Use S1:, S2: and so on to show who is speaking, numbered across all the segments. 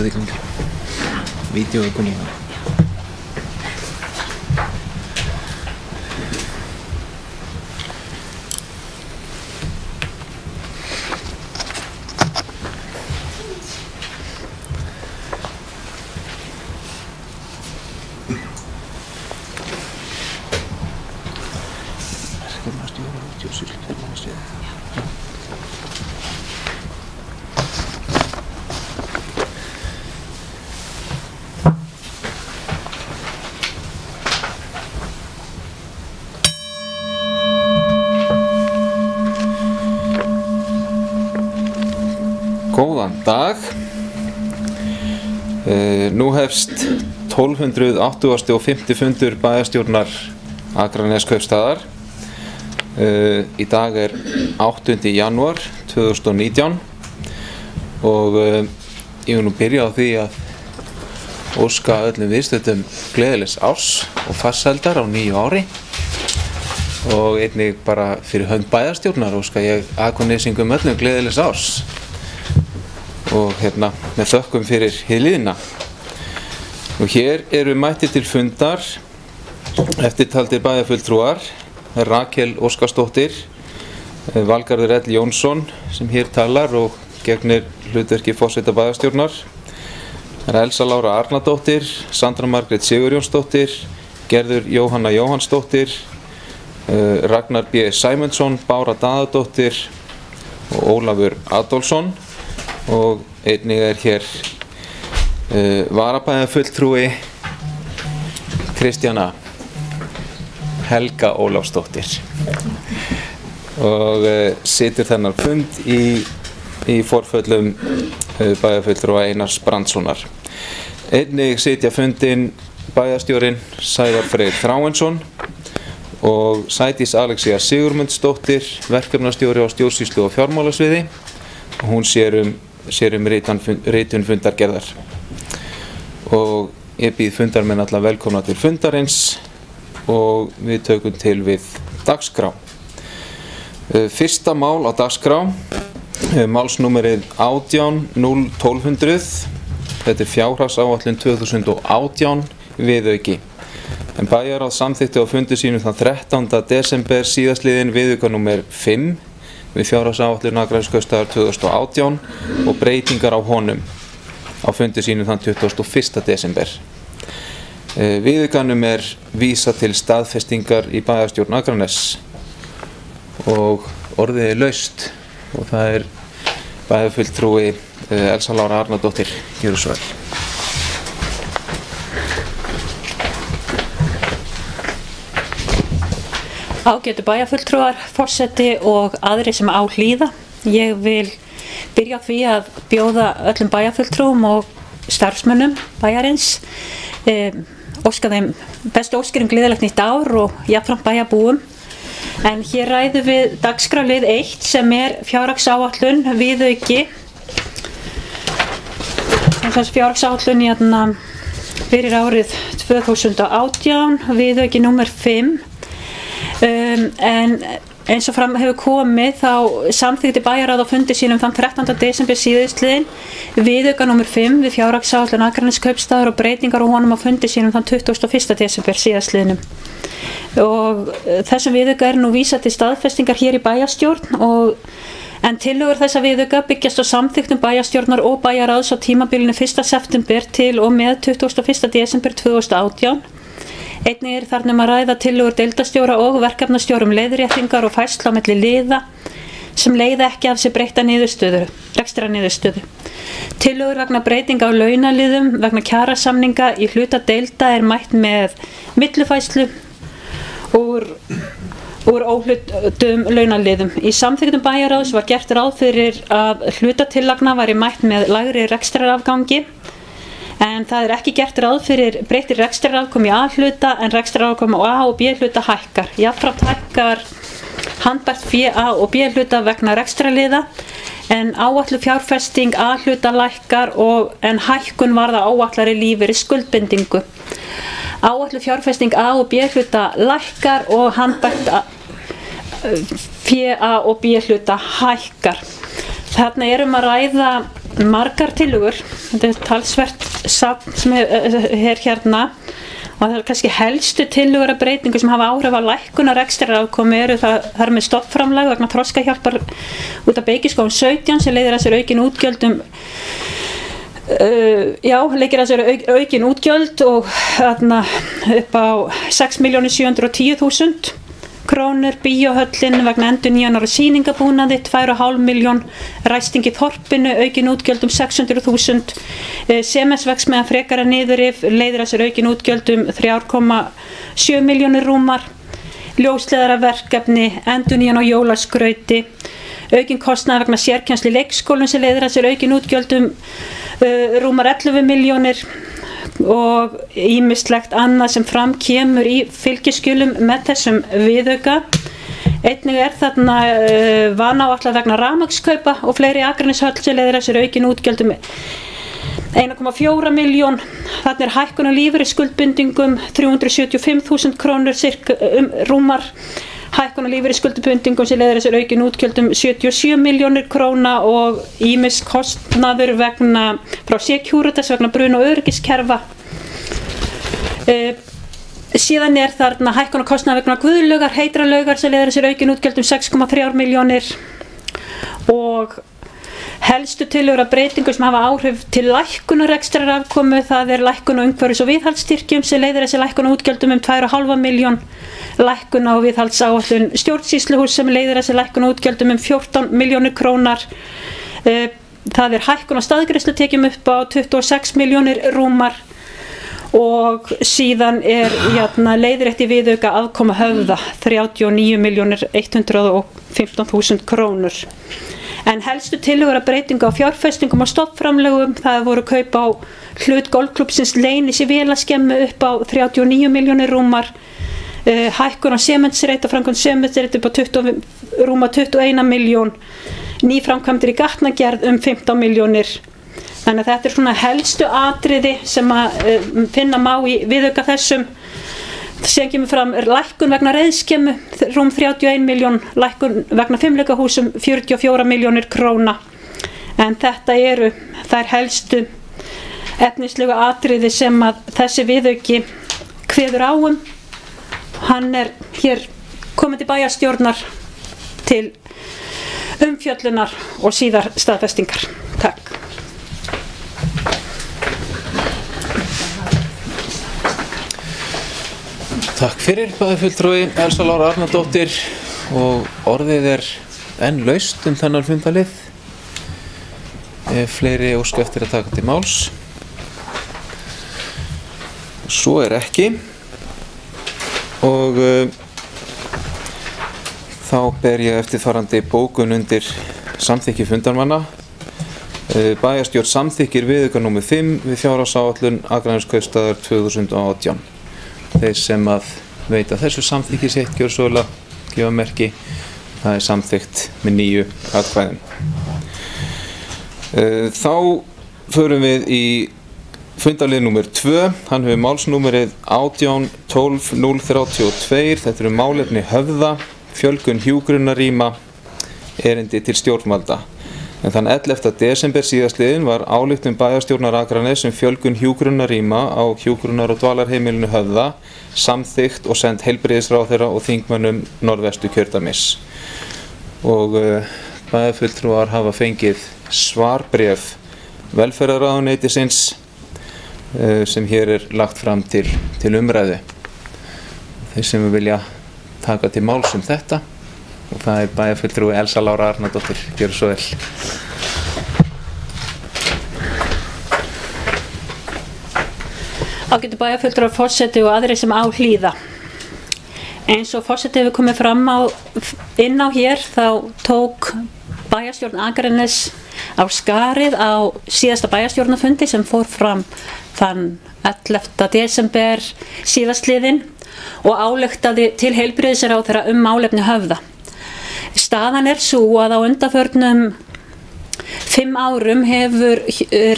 S1: vídeoð í gangi. Vídeoð er komið. Góðan dag. Nú hefst 1285. fundur bæjarstjórnar Akraneskaupstaðar. Í dag er 8. janúar 2019 og ég vil nú byrja á því að óska öllum viðstöddum gleðilegs árs og farsældar á nýju ári og einnig bara fyrir hönd bæjarstjórnar óska ég Akranesingum öllum gleðilegs árs og með þökkum fyrir hið liðna. Og hér eru mættir til fundar eftirtaldir bæjarfulltrúar Rakel Óskarsdóttir, Valgarður L. Jónsson sem hér talar og gegnir hlutverki forseta bæjarstjórnar, Elsa Lára Arnardóttir, Sandra Margrét Sigurjónsdóttir, Gerður Jóhanna Jóhannsdóttir, Ragnar B. Sæmundsson, Bára Daðadóttir og Ólafur Adolfsson. Og einnig er hér varabæjarfulltrúi Kristjana Helga Ólafsdóttir og situr þennan fund í forföllum bæjarfulltrúa Einars Brandssonar. Einnig sitja fundinn bæjarstjórinn Sævar Freyr Þráinsson og Sædís Alexía Sigurmundsdóttir, verkefnastjóri á stjórnsýslu og fjármálasviði og hún sér um ritun fundargerðar. Og ég býð fundarmenn alla velkomna til fundarins og við tökum til við dagskrá. Fyrsta mál á dagskrá, málsnúmerið 18-0-1200. Þetta er fjárhagsáætlun 2018 viðauki. En bæjarráð samþykkti á fundi sínum þann 13. desember síðastliðinn viðauka númer 5 við fjárhagsáætlun Akraneskaupstaðar 2018 og breytingar á honum á fundi sínum þann 21. desember. Viðaukanum er vísað til staðfestingar í bæjarstjórn Akranes og orðið er laust og það er bæjarfulltrúi Elsa Lára Arnardóttir. Gjörðu svo vel.
S2: Ágætu bæjarfulltrúar, forseti og aðrir sem á hlýða. Ég vil byrja á því að bjóða öllum bæjarfulltrúum og starfsmönnum bæjarins, óska þeim bestu óskir gleðilegt nýtt ár og jafnframt bæjarbúum. En hér ræðum við dagskrárlið 1 sem er fjárhagsáætlun viðauki. Fjárhagsáætlun fyrir árið 2018, viðauki númer 5. En eins og fram hefur komið þá samþykkti bæjarráð á fundi sínum þann 13. desember síðastliðinn viðauka númer 5 við fjárhagsáætlun Akraneskaupstaðar og breytingar á honum á fundi sínum þann 21. desember síðastliðnum. Og þessum viðauka er nú vísað til staðfestingar hér í bæjarstjórn en tillögur þessa viðauka byggjast á samþykktum bæjarstjórnar og bæjarráðs á tímabilinu 1. september til og með 21. desember 2018. Einnig er þarna að ræða tillögur deildarstjóra og verkefnastjóra leiðréttingar og færslu á milli liða sem leiða ekki af sér breytta rekstrarniðurstöðu. Tillögur vegna breytinga á launaliðum vegna kjarasamninga í hluta deilda er mætt með millifærslu úr óhlutum launaliðum. Í samþykktum bæjarráðs var gert ráð fyrir að hlutatillagna væri mætt með lægri rekstrarafgangi. En það er ekki gert ráð fyrir breyttir rekstrarafkomu í A-hluta en rekstrarafkomu á A- og B-hluta hækkar. Jafnframt hækkar handbært fé A- og B-hluta vegna rekstrarliða en áætluð fjárfesting A-hluta lækkar en hækkun varða áætlari lífeyri skuldbindingu. Áætluð fjárfesting A- og B-hluta lækkar og handbært fé A- og B-hluta hækkar. Þarna að ræða margar tillögur þetta talsvert safn sem hérna og það kannski helstu tillögur að breytingu sem hafa áhrif á lækkunar rekstrarafkomu eru það er með stofnframlag vegna þroskahjálpar út af Beykiskógum 17 sem leiðir að sér aukin útgjöldum leikir að sér aukin útgjöld og þarna upp á 6.710.000 krónur, bíóhöllin vegna endurnýjunar og sýningabúnaði 2,5 milljón, ræsting í þorpinu aukin útgjöldum 600.000, Semensverksmiðjan frekara niðurrif leiðir að sér aukin útgjöldum 3,7 milljónir rúmar, ljósleiðaraverkefni, endurnýjun á jólaskrauti, aukin kostnaður vegna sérkennslu í leikskólum sem leiðir að sér aukin útgjöldum rúmar 11 milljónir og ýmislegt annað sem fram kemur í fylgiskjölum með þessum viðauka. Einnig þarna vanáætlað vegna rafmagnskaupa og fleiri Akraneshöll sem leiðir að sér aukin útgjöldum 1,4 milljón. Þarna hækkun á lífeyrisskuldbindingum 375.000 krónur rúmar. Hækkun á lífeyrisskuldbindingum sem leiðir að sér aukin útgjöldum 77 milljónir króna og ýmis kostnaður vegna frá Securitas vegna bruna og öryggiskerfa. Síðan þarna hækkun á kostnaður vegna guðlaugar, heitralaugar sem leiðir að sér aukin útgjöldum 6,3 milljónir og helstu tillögur að breytingu sem hafa áhrif til lækkunar rekstrarafkomu, það lækkun á umhverfis- og viðhaldsstyrkjum sem leiðir að sér lækkun á útgjöldum 2,5 milljón, lækkun á viðhaldsáætlun stjórnsýsluhúss sem leiðir að sér lækkun á útgjöldum 14 milljónir krónar, það hækkun á staðgreiðslutekjum upp á 26 milljónir rúmar og síðan leiðrétt í viðauka afkoma Höfða 39.115.000 krónur. En helstu tillögur að breytingu á fjárfestingum og stofnframlögum, það voru kaup á hlut golfklúbbsins Leynis í Vélaskemmu upp á 39 milljónir rúmar, hækkun á sementsreit og framkvæmd sementsreit upp á rúma 21 milljón, nýframkvæmdir í gatnagerð 15 milljónir. Þannig að þetta svona helstu atriði sem að finna má í viðauka þessum. Síðan kemur fram lækkun vegna reiðskemmu, rúm 31 milljón, lækkun vegna fimleikahúsum 44 milljónir króna. En þetta eru þær helstu efnislegu atriði sem að þessi viðauki kveður á Hann hér kominn til bæjarstjórnar til umfjöllunar og síðar staðfestingar. Takk.
S1: Takk fyrir, bæjarfulltrúi Elsa Lára Arnardóttir og orðið enn laust þennan fundalið. Fleiri óska eftir að taka til máls. Svo ekki og þá ber ég eftirfarandi bókun undir samþykki fundarmanna. Bæjarstjórn samþykkir viðauka númer 5 við fjárhagsáætlun Akraneskaupstaðar 2018. Þeir sem að veita þessu samþykki sitt gjörsóðlega gefa merki. Það samþykkt með 9 atkvæðum. Þá förum við í fundarlið númer 2. Hann hefur málsnúmerið 18-12-032. Þetta eru málefni Höfða, fjölgun hjúkrunarrýma, erindi til stjórnvalda. En þann 11. desember síðastliðinn var ályktun bæjarstjórnar Akraness fjölgun hjúkrunarrýma á hjúkrunar- og dvalarheimilinu Höfða samþykkt og send heilbrigðisráðherra og þingmönnum Norðvesturkjördæmis. Og bæjarfulltrúar hafa fengið svarbréf velferðarráðuneytisins sem hér lagt fram til umræðu. Þeir sem vilja taka til máls þetta, og það bæjarfulltrúi Elsa Lára Arnardóttir. Gjörðu svo vel.
S2: Ágætu bæjarfulltrúar, forseti og aðrir sem á hlýða. Eins og forseti hefur komið fram inn á hér, þá tók bæjarstjórn Akraness á skarið á síðasta bæjarstjórnarfundi sem fór fram þann 11. desember síðastliðinn og ályktaði til heilbrigðisráðherra málefni Höfða. Staðan sú að á undanförnum 5 árum hefur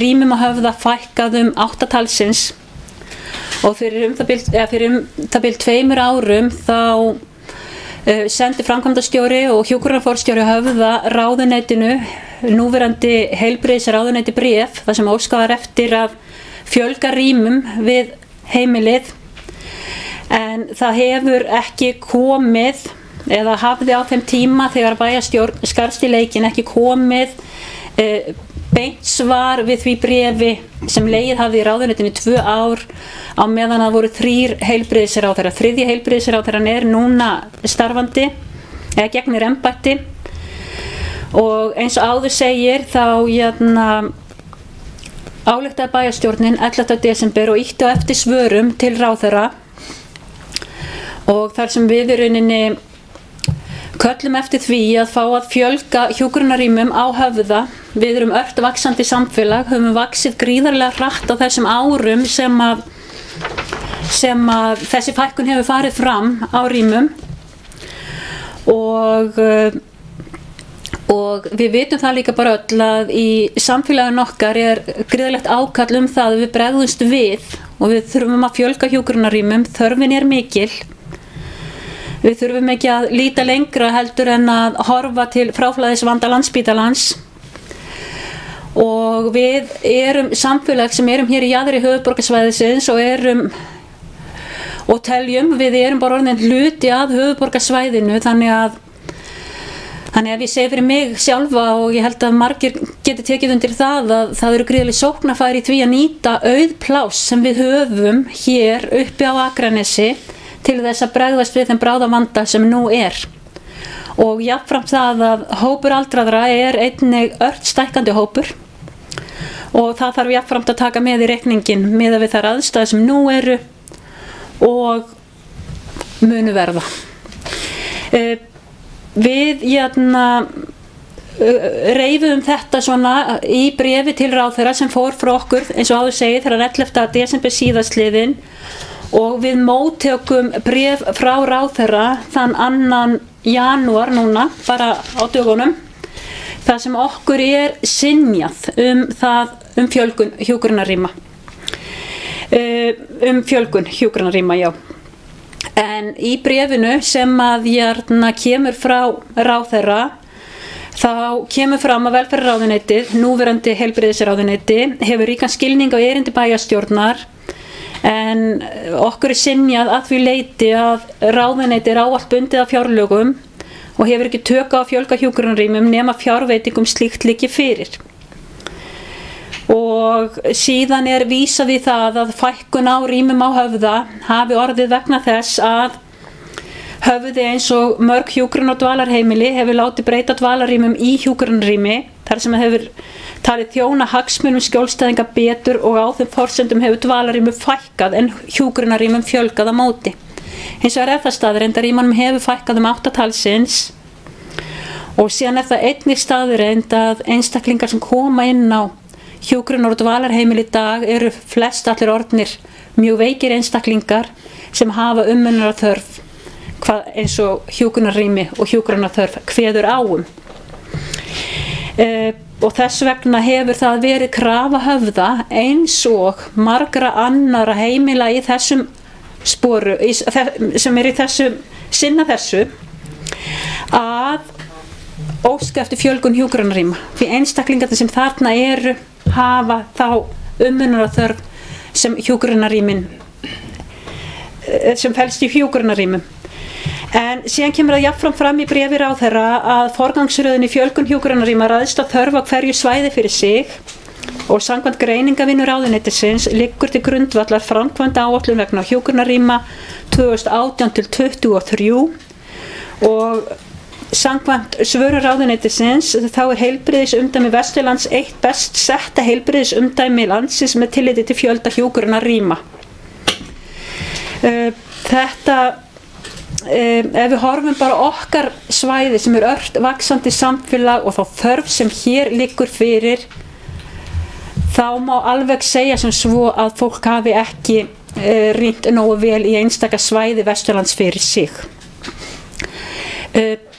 S2: rýmum á Höfða fækkað 8 talsins og fyrir það bil 2 árum þá sendi framkvæmdastjóri og hjúkrunarforstjóri Höfða ráðuneytinu núverandi heilbrigðisráðuneyti bréf þar sem óskað var eftir að fjölga rýmum við heimilið, en það hefur ekki komið, eða hafði á þeim tíma þegar bæjarstjórn skarst í leikinn ekki komið beint svar við því bréfi sem legið hafði í ráðuneytinu í 2 ár á meðan það voru 3 heilbrigðisráðherrar. 3. heilbrigðisráðherrann er núna starfandi eða gegnir embætti, og eins og áður segir þá ályktaði bæjarstjórnin 11. desember og ýtti á eftir svörum til ráðherra, og þar sem við í rauninni köllum eftir því að fá að fjölga hjúkrunarrýmum á Höfða. Við erum ört vaxandi samfélag, höfum vaxið gríðarlega hratt á þessum árum sem að þessi fækkun hefur farið fram á rýmum, og við vitum það líka bara öll að í samfélaginu okkar er gríðarlegt ákall það að við bregðumst við, og við þurfum að fjölga hjúkrunarrýmum. Þörfin er mikil. Við þurfum ekki að líta lengra heldur en að horfa til fráflæðisvanda Landspítalans, og við erum samfélag sem erum hér í jaðri höfuðborgarsvæðisins og teljum, við erum bara orðin hluti að höfuðborgarsvæðinu, þannig að ég segi fyrir mig sjálfa, og ég held að margir geti tekið undir það, að það eru gríðarleg sóknarfæri í því að nýta auð pláss sem við höfum hér uppi á Akranesi til þess að bregðast við þeim bráðavanda sem nú er. Og jafnframt það að hópur aldraðra er einnig ört stækkandi hópur, og það þarf jafnframt að taka með í reikningin miðað við þær aðstæður sem nú eru og munu verða. Við reifuðum þetta svona í bréfi til ráðherra sem fór frá okkur, eins og áður segir, þegar 11. desember síðastliðinn, og við móttökum bréf frá ráðherra þann 2. janúar núna, bara á dögunum, þar sem okkur er synjað um fjölgun hjúkrunarrýma. Já. En í bréfinu sem að kemur frá ráðherra, þá kemur fram að velferðarráðuneytið, núverandi heilbrigðisráðuneyti, hefur ríkan skilning á erindi bæjarstjórnar, en okkur er synjað að því leyti að ráðuneyti er ávallt bundið af fjárlögum og hefur ekki tök á að fjölga hjúkrunarrýmum nema fjárveitingum slíkt liggi fyrir. Og síðan er vísað í það að fækkun á rýmum á Höfða hafi orðið vegna þess að Höfði, eins og mörg hjúkrun- og dvalarheimili, hefur látið breyta dvalarrýmum í hjúkrunarrými, þar sem hefur talið þjóna hagsmunum skjólstæðinga betur, og á þeim forsendum hefur dvalarrýmum fækkað en hjúkrunarrýmum fjölgað á móti. Hins vegar er það staðreynd að rýmunum hefur fækkað 8 talsins, og síðan er það einnig staðreynd að einstaklingar sem koma inn á hjúkrunar- og dvalarheimili í dag eru flest allir orðnir mjög veikir einstaklingar sem hafa umönnunarþörf, eins og hjúkrunarrými og hjúkrunarþörf kveður á og þess vegna hefur það verið krafa Höfða, eins og margra annara heimila í þessum sporu, sem er í þessum sinna þessu, að óska eftir fjölgun hjúkrunarrýma, því einstaklingar sem þarna eru hafa þá umönnunarþörf sem hjúkrunarrýmin, sem felst í hjúkrunarrýmum. En síðan kemur það jafnframt fram í bréfi ráðherra að forgangsröðin í fjölgun hjúkrunarrýma ræðst á þörf á hverju svæði fyrir sig, og samkvæmt greiningavinnu ráðuneytisins liggur til grundvallar framkvæmdaáætlun vegna hjúkrunarrýma 2018 til 2023, og samkvæmt svörum ráðuneytisins þá er heilbrigðisumdæmi Vesturlands eitt best setta heilbrigðisumdæmi landsins með tilliti til fjölda hjúkrunarrýma. Þetta, ef við horfum bara okkar svæði sem er ört vaxandi samfélag og þá þörf sem hér liggur fyrir, þá má alveg segja sem svo að fólk hafi ekki rýnt nógu vel í einstaka svæði Vesturlands fyrir sig.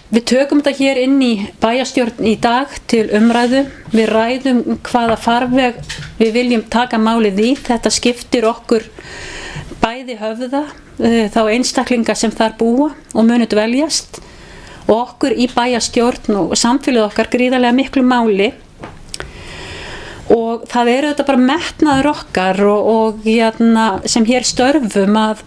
S2: Við tökum þetta hér inn í bæjarstjórn í dag til umræðu. Við ræðum hvaða farveg við viljum taka málið í. Þetta skiptir okkur bæði Höfða, þá einstaklinga sem þar búa og munu dveljast, og okkur í bæjarstjórn og samfélagið okkar gríðarlega miklu máli. Og það þetta bara metnaður okkar og sem hér störfum að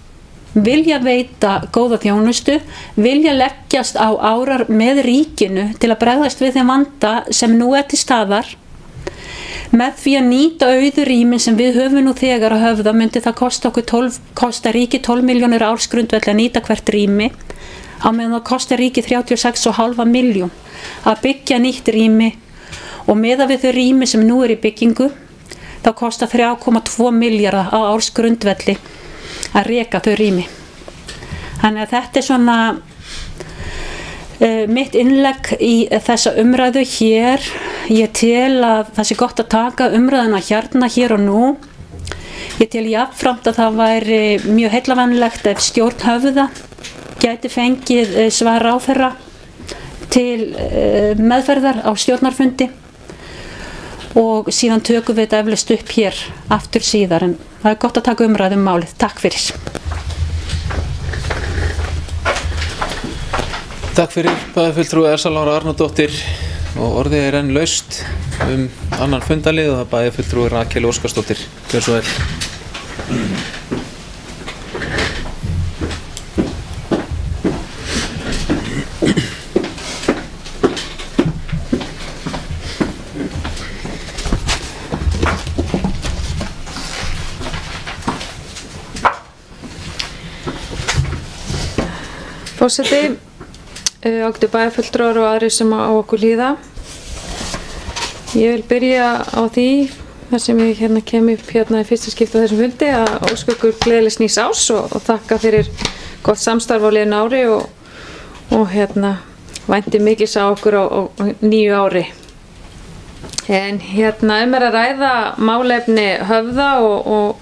S2: vilja veita góða þjónustu, vilja leggjast á árar með ríkinu til að bregðast við þeim vanda sem nú til staðar. Með því að nýta auður rýmin sem við höfum nú þegar að Höfða myndi það kosta ríki 12 milljónir ársgrundvelli að nýta hvert rými, á meðan það kostar ríki 36,5 milljón að byggja nýtt rými. Og meðan við þau rými sem nú í byggingu, þá kostar 3,2 milljarða á ársgrundvelli að reka þau rými. Þannig að þetta svona mitt innlegg í þessa umræðu hér. Ég tel að það sé gott að taka umræðuna hérna hér og nú. Ég tel jafnframt að það væri mjög heillavænlegt ef stjórn Höfða gæti fengið svar ráðherra til meðferðar á stjórnarfundi. Og síðan tökum við þetta eflaust upp hér aftur síðar, en það gott að taka umræðu málið. Takk fyrir.
S1: Takk fyrir, bæjarfulltrúi Elsa Lára Arnardóttir, og orðið enn laust annan fundalið og það bæjarfulltrúi Rakel Óskarsdóttir. Gjör svo vel.
S3: Forseti, ágætu bæjarfulltrúar og aðrir sem á okkur hlýða. Ég vil byrja á því, þar sem ég kem upp í fyrsta skipti á þessum fundi, að óska ykkur gleðilegs nýs árs og þakka fyrir gott samstarf á liðnu ári og vænti mikils á okkur á nýju ári. En að ræða málefni Höfða og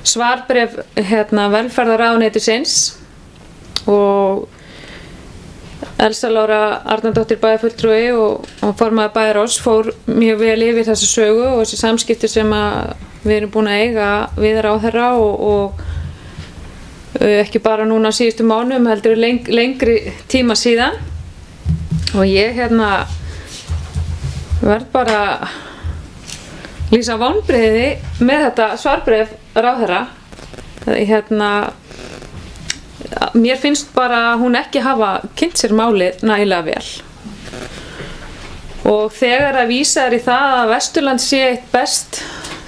S3: svarbréf velferðarráðuneytisins, og Elsa Lára Arnardóttir bæjarfulltrúi og formaður bæjarráðs fór mjög vel yfir þessa sögu og þessi samskipti sem við erum búin að eiga við ráðherra og ekki bara núna síðustu mánuðum, heldur lengri tíma síðan. Og ég verð bara lýsa vonbrigði með þetta svarbréf ráðherra. Mér finnst bara hún ekki hafa kynnt sér málið nægilega vel. Og þegar að vísa í það að Vesturland sé eitt best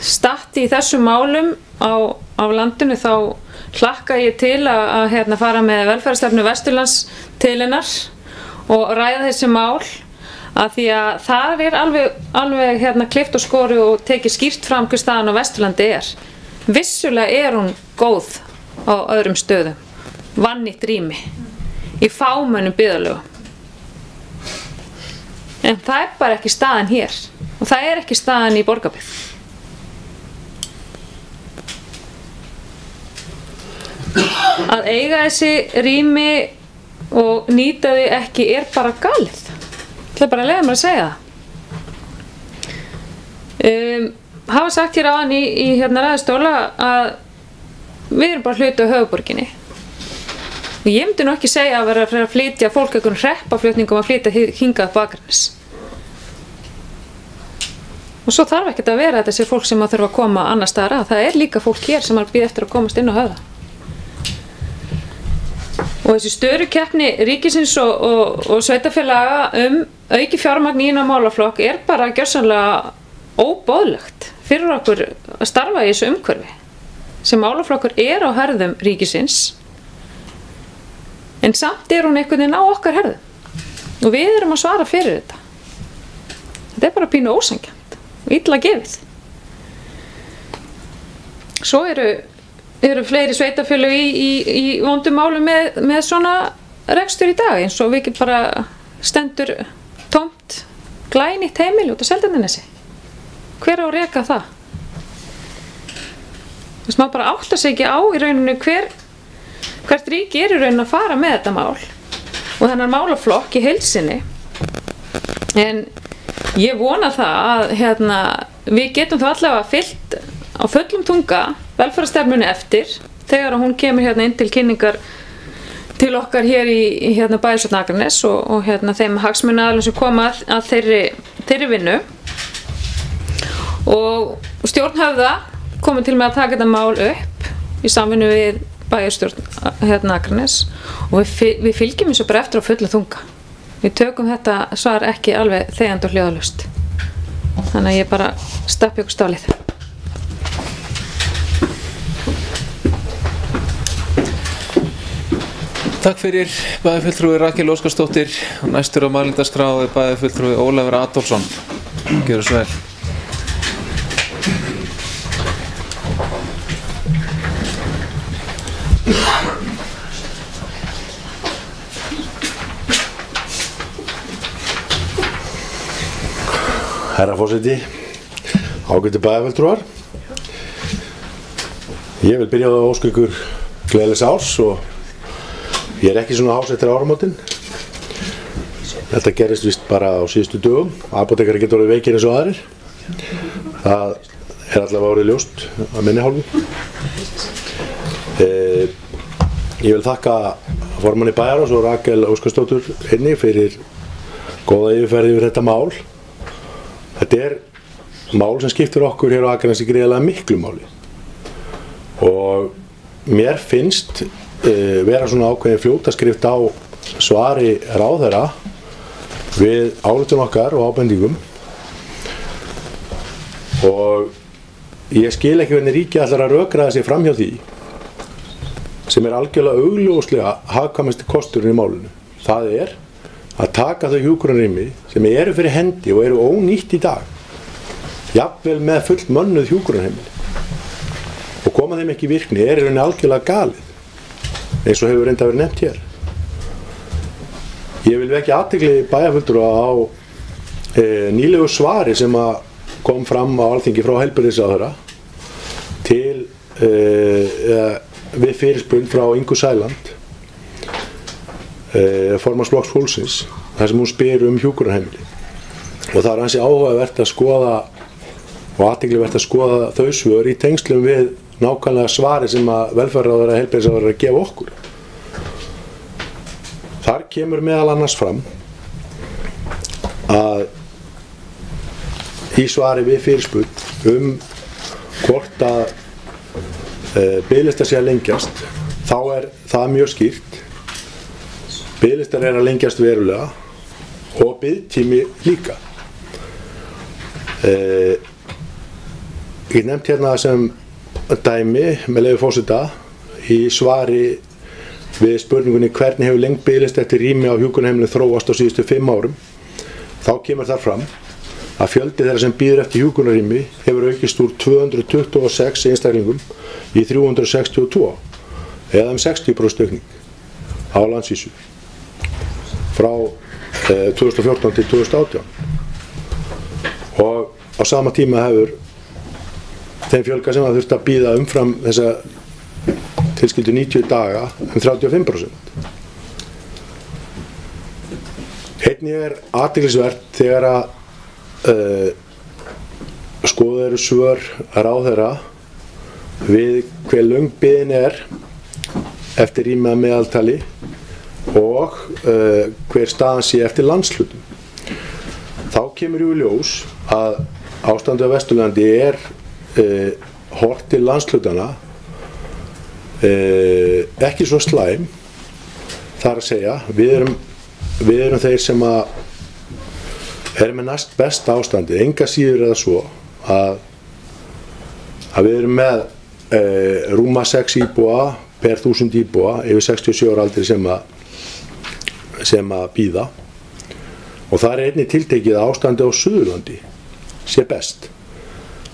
S3: statt í þessum málum á landinu, þá hlakka ég til að fara með velferðarstefnu Vesturlands til hennar og ræða þessi mál, af því að það alveg klippt og skori og tekið skýrt fram hver staðan á Vesturlandi er. Vissulega hún góð á öðrum stöðum, vannýtt rými í fámennum byggðarlögum, en það bara ekki staðan hér og það ekki staðan í Borgarbyggð. Að eiga þessi rými og nýta þau ekki bara galið. Það bara að leyfa mér að segja það. Hafa sagt hér áðan í ræðustóla að við erum bara hluti á höfuðborginni. Ég myndi nú ekki segja að vera að flytja fólk einhvern hreppaflutningum að flytja hingað upp Akranes. Og svo þarf ekkert að vera þessi fólk sem þurfa að koma annars staðar að. Það líka fólk hér sem bíða eftir að komast inn á Höfða. Og þessi störukeppni ríkisins og sveitarfélaga auki fjármagn í þennan málaflokk bara gjörsamlega óboðlegt fyrir okkur að starfa í þessu umhverfi. Sem málaflokkur á herðum ríkisins, en samt hún einhvern veginn á okkar herðum og við erum að svara fyrir þetta. Þetta bara pínu ósanngjarnt og illa gefið. Svo eru fleiri sveitarfélög í vondum málum með svona rekstur í dag, eins og við bara stendur tómt glænýtt heimili út á Seltjarnarnesi. Hver á að reka það? Þess maður bara áttar sig ekki á í rauninu hvert ríki í rauninu að fara með þetta mál og þennan málaflokk í heild sinni. En ég vona það að við getum þá allavega fylgt á fullum tunga velferðarstefnunni eftir þegar hún kemur inn til kynningar til okkar hér í hérna Bæjarstjórn Akraness og hérna þeim hagsmunaaðilum sem koma að þeirri vinnu. Og stjórnhöfða komið til með að taka þetta mál upp í samvinnu við Bæjarstjórn hérna Akraness og við fylgjum þessu bara eftir á fullu þunga. Við tökum þetta svar ekki alveg þegjandi og hljóðalaust. Þannig að ég bara stappi okkur stálið.
S1: Takk fyrir bæjarfulltrúi Rakel Óskarsdóttir og næstur á mælendaskrá er bæjarfulltrúi Ólafur Adolfsson. Gjörðu svo vel.
S4: Herra forseti, ágætu bæjarfulltrúar. Ég vil byrja á að óska ykkur gleðilegs árs og ég er ekki svona hás eftir áramótin. Þetta gerist vist bara á síðustu dögum. Apótekari getur orðið veikir eins og aðrir. Það er allavega orðið ljóst að minni hálfu. Ég vil þakka formanni Bæjarráðs og Rakel Óskarsdóttur einnig fyrir góða yfirferð yfir þetta mál. Þetta er mál sem skiptir okkur hér á Akranesi gríðarlega miklu máli. Og mér finnst vera svona ákveðin fljótaskrift á svari ráðherra við álitum okkar og ábendingum. Og ég skil ekki hvernig ríkið ætlar að rökræða sig fram hjá því sem er algjörlega augljóslega hagkvæmasti kosturinn í málinu. Það er að taka þau hjúkrunarrými sem eru fyrir hendi og eru ónýtt í dag, jafnvel með fullt mönnuð hjúkrunarheimili, og koma þeim ekki í virkni er í rauninni algjörlega galið, eins og hefur reynda verið nefnt hér. Ég vil vekja athygli bæjarfulltrúa á nýlegu svari sem kom fram á Alþingi frá heilbrigðisráðherra til við fyrirspurn frá Ingu Sæland, formanns Flokks fólksins, þar sem hún spyr hjúkrunarheimili. Og það er ansi áhugavert að skoða og athyglivert að skoða þau svör í tengslum við nákvæmlega svari sem að velferðarráðherra heilbrigðisráðherra er að gefa okkur. Þar kemur meðal annars fram að í svari við fyrirspurn hvort að biðlistar sé að lengjast, þá er það mjög skýrt. Biðlistar er að lengjast verulega og biðtími líka. Ég nefnt hérna sem dæmi, með leyfi forseta, í svari við spurningunni hvernig hefur lengd biðlista eftir rými á hjúkrunarheimilinu þróast á síðustu 5 árum. Þá kemur þar fram að fjöldi þeirra sem bíður eftir hjúkrunarrými hefur aukist úr 226 einstaklingum í 362, eða 60% aukning á landsvísu frá 2014 til 2018. Og á sama tíma hefur þeim fjölga sem að þurft að bíða umfram þessa tilskildu 90 daga 35%. Einnig er athyglisvert þegar að skoðuð eru svör ráðherra við hve löng biðin er eftir rými að meðaltali og hver staðan sé eftir landshlutum. Þá kemur í ljós að ástandið á Vesturlandi er horft til landshlutana ekki svo slæm. Þar að segja, við erum þeir sem að erum með næst besta ástandið. Enga síður er það svo að við erum með rúma 6 íbúa per 1000 íbúa yfir 67 ára aldri sem að bíða, og það er einnig tiltekið að ástandið á Suðurlandi sé best,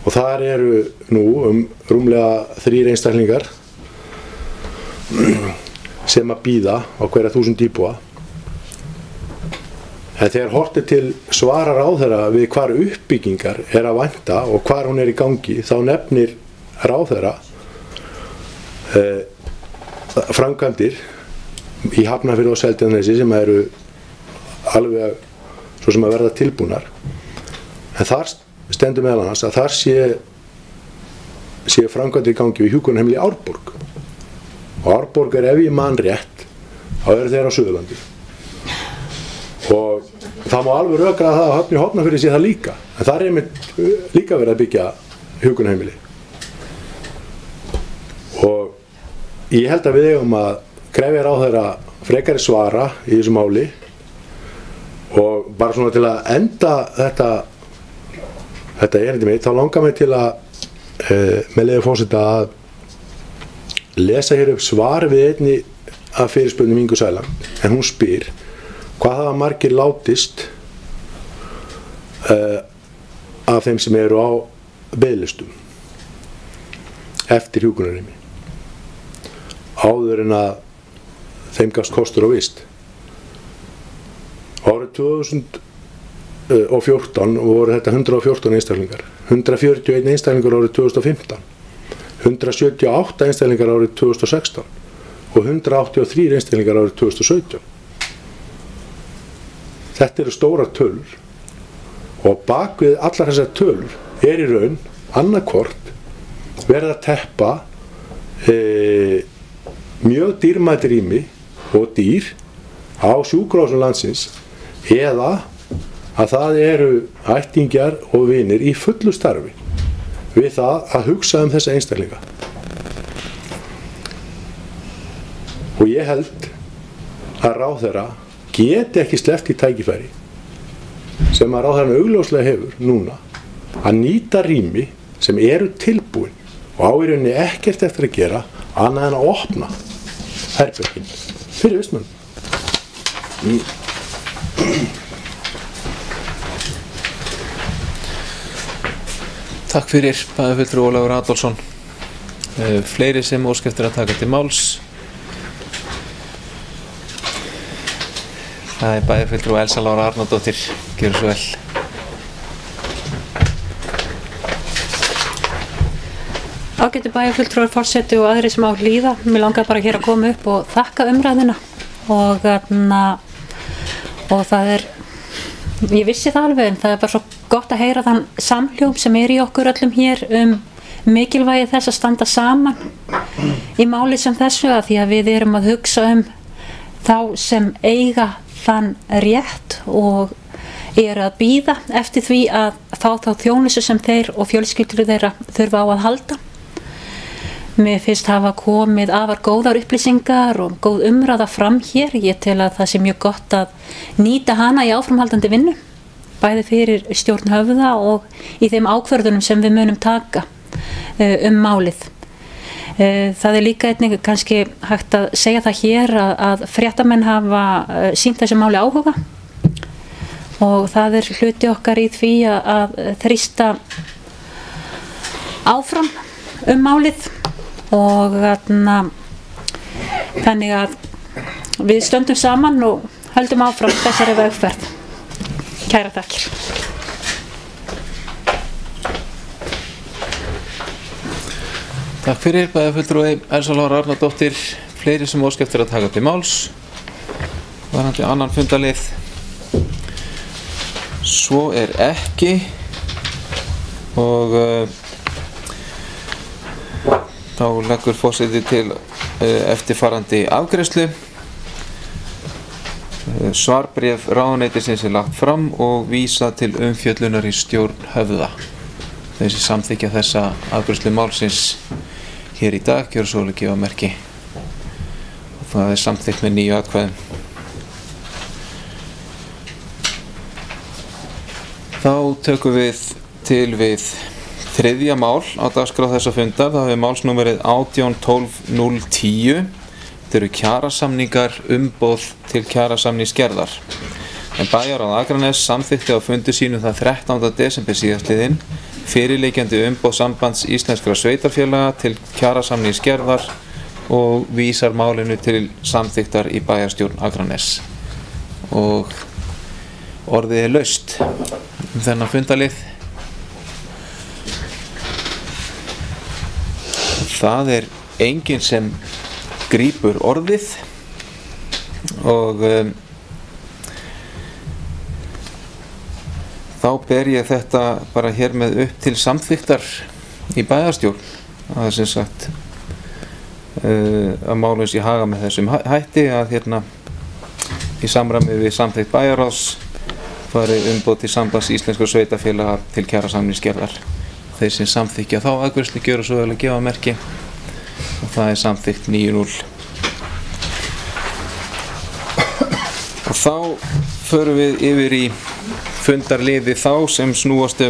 S4: og þar eru nú rúmlega 3 einstaklingar sem að bíða á hverja 1000 íbúa. En þegar horft er til svara ráðherra við hvar uppbyggingar er að vænta og hvar hún er í gangi, þá nefnir ráðherra framkvæmdir í Hafnarfirði og Seltjarnarnesi sem eru alveg svo sem að verða tilbúnar. En þar stendur meðal annars að þar sé framkvæmdir í gangi við hjúkrunarheimili í Árborg. Og Árborg er, ef ég man rétt, þá eru þeir á Suðurlandi og það má alveg rökra það að Höfn í Hornafirði sé það líka, en það er einmitt líka verið að byggja hjúkrunarheimili og ég held að við eigum að krefja ráðherra frekari svara í þessu máli og bara svona til að enda þetta erindi mitt, þá langar mig til að með leyfi forseta að lesa hér upp svar við einni af fyrirspurnum Ingu Sæland, en hún spyr hvað hafa margir látist af þeim sem eru á biðlistum eftir hjúkrunarrými áður en að þeim gafst kostur á vist. Árið 2014 voru þetta 114 einstaklingar, 141 einstaklingar árið 2015, 178 einstaklingar árið 2016 og 183 einstaklingar árið 2017. Þetta eru stórar tölur og bak við allar þessar tölur er í raun annarkvort verið að teppa mjög dýrmætt rými og dýr á sjúkrahúsum landsins eða að það eru ættingjar og vinir í fullu starfi við það að hugsa þessa einstaklinga. Og ég held að ráðherra geti ekki sleppt í tækifæri sem að ráðherrann augljóslega hefur núna að nýta rými sem eru tilbúin og á í rauninni ekkert eftir að gera annað en að opna herbergin fyrir vistmönnum.
S1: Takk fyrir, bæjarfulltrúi Ólafur Adolfsson. Fleiri sem óska eftir að taka til máls. Það er bæjarfulltrúi Elsa Lára Arnardóttir. Gjörðu svo vel.
S2: Ágætu bæjarfulltrúar, forseti og aðrir sem á hlýða. Mér langar bara hér að koma upp og þakka umræðuna og það er, ég vissi það alveg, en það er bara svo gott að heyra þann samhljóm sem er í okkur öllum hér mikilvægi þess að standa saman í máli sem þessu, að því að við erum að hugsa þá sem eiga þann rétt og eru að bíða eftir því að fá þá þjónustu sem þeir og fjölskyldur þeirra þurfa á að halda. Mér finnst hafa komið afar góðar upplýsingar og góð umræða fram hér. Ég tel að það sé mjög gott að nýta hana í áframhaldandi vinnu, bæði fyrir stjórn Höfða og í þeim ákvörðunum sem við munum taka málið. Það er líka einnig kannski hægt að segja það hér að fréttamenn hafa sýnt þessu máli áhuga og það er hluti okkar í því að þrýsta áfram málið og þannig að við stöndum saman og höldum áfram þessari vegferð. Kæra þakkir.
S1: Takk fyrir, bæjarfulltrúi Elsa Lára Arnardóttir. Fleiri sem óska eftir að taka til máls varðandi annan fundalið. Svo er ekki og þá leggur forseti til eftirfarandi afgreiðslu. Svarbréf ráðuneytisins er lagt fram og vísað til umfjöllunar í stjórn Höfða. Þeir sem samþykkja þessa afgreiðslu málsins hér í dag gjörðu svo vel að gefa merki. Og það er samþykkt með 9 atkvæðum. Þá tökum við til við þriðja mál á dagskrá þessa fundar. Það hefur málsnúmerið 18-12-010. Þetta eru kjarasamningar, umboð til kjarasamningsgerðar. En bæjarráð Akraness samþykkti á fundi sínu það 13. desember síðastliðinn fyrirliggjandi umboð Sambands íslenskra sveitarfélaga til kjarasamningsgerðar og vísar málinu til samþykktar í bæjarstjórn Akraness. Og orðið er laust þennan fundalið. Það er enginn sem grípur orðið og þá ber ég þetta bara hér með upp til samþykktar í bæjarstjórn. Það er sem sagt að málum sé haga með þessum hætti að í samræmi við samþykkt bæjarráðs fari umboð til Sambands íslenskra sveitarfélaga til kjarasamningsgerðar. Þeir sem samþykkja þá afgreiðslu gjöra svo vel að gefa merki og það samþykkt 9-0. Og þá förum við yfir í fundarliði þá sem snúast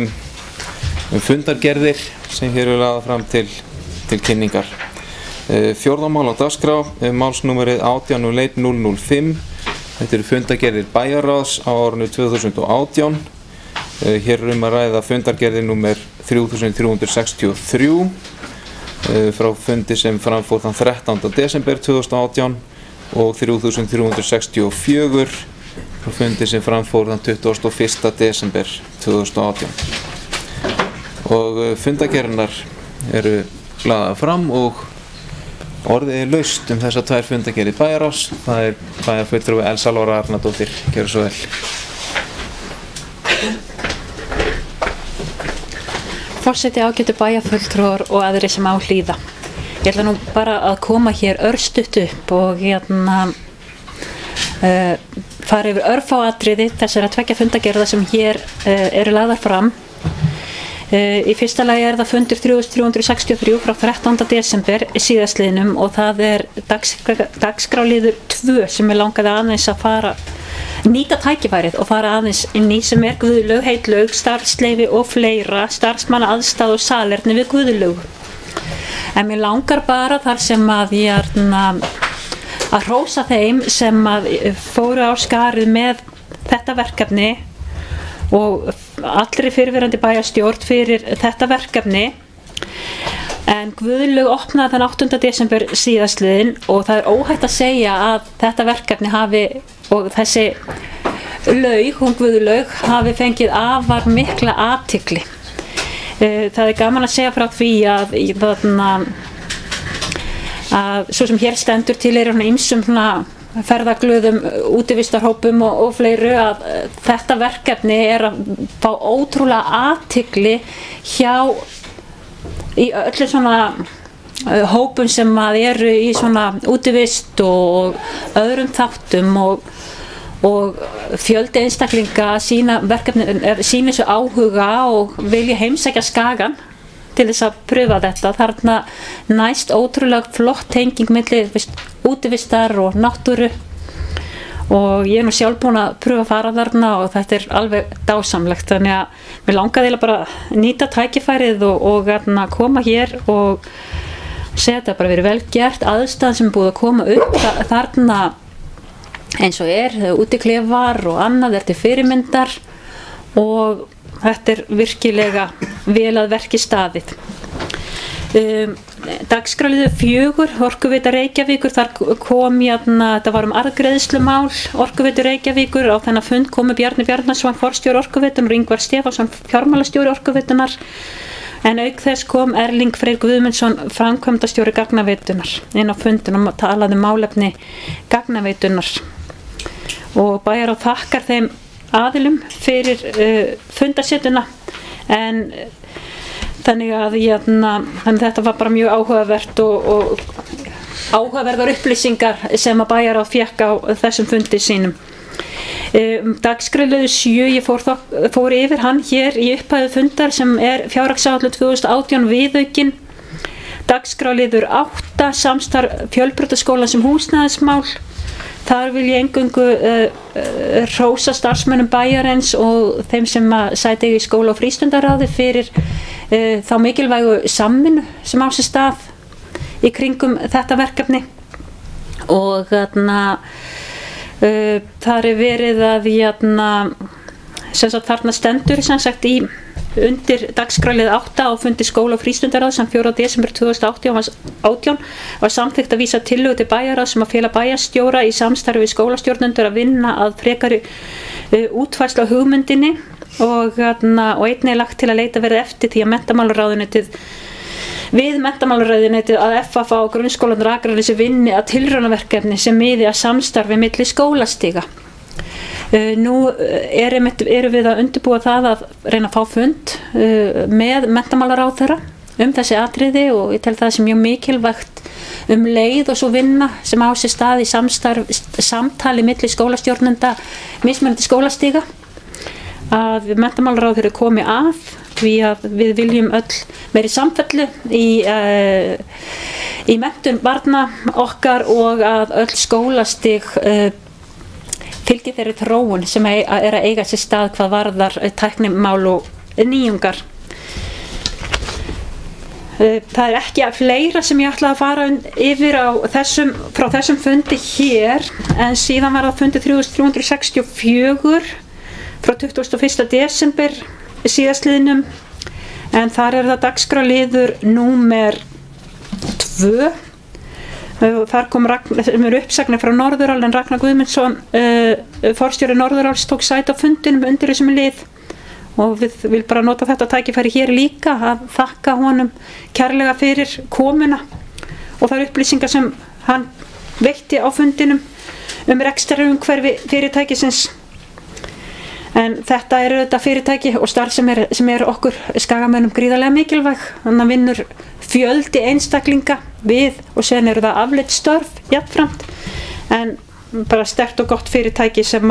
S1: fundargerðir sem hér lagðar fram til kynningar. Fjórða mál á dagskrá, málsnúmerið 1801-005. Þetta eru fundargerðir bæjarráðs á árinu 2018. Hér að ræða fundargerðir númer 3363 frá fundi sem framfór þann 13. desember 2018 og 3364 frá fundi sem framfór þann 21. desember 2018. Og fundargerðirnar eru lagðar fram og orðið laust þessar tvær fundargerðir bæjarráðs. Það bæjarfulltrúi Elsa Lára Arnardóttir. Gjörðu svo vel.
S2: Forseti, ágætu bæjarfulltrúar og aðrir sem á hlýða. Ég ætla nú bara að koma hér örstutt upp og fara yfir örfáatriði þessara tveggja fundargerða sem hér eru lagðar fram. Í fyrsta lagi það fundur 3363 frá 13. desember síðastliðnum og það dagskráliður 2 sem langaði aðeins að nýta tækifærið og fara aðeins inn í sem guðlaug, heitlög, starfsleyfi og fleira, starfsmanna aðstæð og salerni við guðlaug. En mér langar bara þar sem að ég að hrósa þeim sem að fóru á skarið með þetta verkefni og allri fyrirverandi bæjarstjórn fyrir þetta verkefni. En Guðlaug opnaði þann 8. desember síðastliðinn og það óhætt að segja að þetta verkefni og þessi laug, hún Guðlaug, hafi fengið afar mikla athygli. Það gaman að segja frá því að svo sem hér stendur til ýmsum ferðaglöðum, útivistarhópum og fleiru að þetta verkefni að fá ótrúlega athygli í öllu svona hópum sem eru í svona útivist og öðrum þáttum og fjöldi einstaklinga sína þessu áhuga og vilja heimsækja Skagann til þess að pröfa þetta. Þarna næst ótrúlega flott tenging milli útivistar og náttúru og ég nú sjálf búin að pröfa að fara þarna og þetta alveg dásamlegt, þannig að mér langaði bara að nýta tækifærið og koma hér og segja þetta bara verið vel gert. Aðstæðan sem búið að koma upp þarna eins og útiklefar og annað til fyrirmyndar og þetta virkilega vel að verki staðið. Dagskráliður 4, Orkuveita Reykjavíkur, þar kom þetta var arðgreiðslumál Orkuveitu Reykjavíkur. Á þennan fund komu Bjarni Bjarnason, forstjóri Orkuveitunnar, og Ingvar Stefánsson, fjármálastjóri Orkuveitunar. En auk þess kom Erling Freyr Guðmundsson, framkvæmdastjóri Gagnaveitunar, inn á fundinum og talaði málefni Gagnaveitunar. Og bæjarráð þakkar þeim aðilum fyrir fundarsetuna en þannig að þetta var bara mjög áhugavert og áhugaverðar upplýsingar sem að bæjarráð fékk á þessum fundi sínum. Dagskráliður 7, ég fór yfir hann hér í upphæðu fundar sem fjárhagsáætlun 2018 viðaukinn. Dagskráliður 8, samstarf Fjölbrautaskólans um húsnæðismál. Þar vil ég eingöngu hrósa starfsmönnum bæjarins og þeim sem sæti í skóla- og frístundaráði fyrir þá mikilvægu samvinnu sem á sér stað í kringum þetta verkefni. Og þar verið að þarna stendur undir dagskrálið 8 á fundi skóla- og frístundaráðs sem 4. desember 2018 var samþykkt að vísa tillögu til bæjarráðs sem að fela bæjarstjóra í samstarfi við skólastjórnendur að vinna að frekari útfærslu á hugmyndinni og einnig lagt til að leita verið eftir því að menntamálaráðuneytið að FFA og grunnskólanur Akranesi vinni að tilraunaverkefni sem miði að samstarfi milli skólastiga. Nú erum við að undirbúa það að reyna að fá fund með menntamálaráðherra þessi atriði og ég tel það sem mjög mikilvægt leið og svo vinna sem á sér stað í samtali milli skólastjórnenda mismunandi skólastiga að menntamálaráðherra komi að því að við viljum öll meiri samfellu í menntun barna okkar og að öll skólastig fylgi þeirri þróun sem er að eiga sér stað hvað varðar tæknimál og nýjungar. Það er ekki að fleira sem ég ætla að fara yfir frá þessum fundi hér en síðan var það fundi 3364 frá 21. desember síðastliðnum en þar er það dagskrárliður númer 2 og þar kom uppsagnir frá Norðurál en Ragnar Guðmundsson forstjóri Norðuráls tók sæti á fundinum undir þessum lið og við vil bara nota þetta tækifæri hér líka að þakka honum kærlega fyrir komuna og þær upplýsingar sem hann veitti á fundinum rekstrarumhverfi fyrirtækisins. En þetta eru þetta fyrirtæki og starf sem er okkur skagamönnum gríðarlega mikilvæg. Þannig að vinnur fjöldi einstaklinga við og sen eru það afleidd störf jafnframt en bara sterkt og gott fyrirtæki sem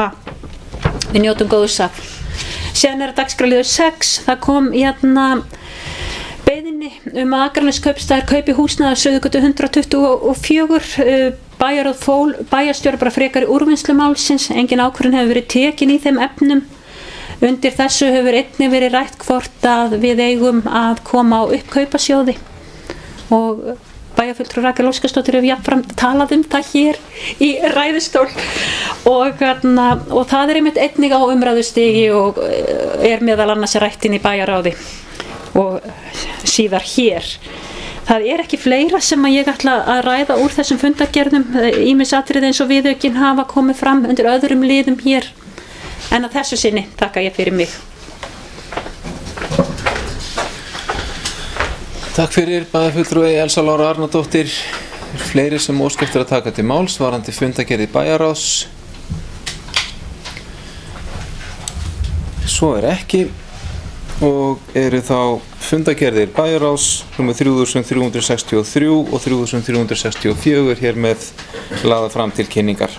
S2: við njótum góðs af. Sen er dagskrárliður 6, það kom beiðni að Akraneskaupstaður kaupi húsnæði á Suðurgötu 124, bæjarráð fól bæjarstjóra bara frekari úrvinnslu málsins, engin ákvörðun hefur verið tekin í þeim efnum. Undir þessu hefur einnig verið rætt hvort að við eigum að koma á uppkaupasjóði og bæjarfulltrúi Rakel Óskarsdóttir hefur jafnframt talað það hér í ræðustól og það er einmitt einnig á umræðustigi og er meðal annars rætt inn í bæjarráði og síðar hér. Það er ekki fleira sem ég ætla að ræða úr þessum fundargerðum, ýmis atriði eins og viðaukinn hafa komið fram undir öðrum liðum hér en að þessu sinni þakka ég fyrir mig.
S1: Takk fyrir bæjarfulltrúi Elsa Lára Arnardóttir. Fleiri sem óska eftir að taka til máls varðandi fundargerð bæjarráðs? Svo er ekki og eru þá fundargerðir bæjarráðs nr. 3363 og 3364 hér með lagðar fram til kynningar.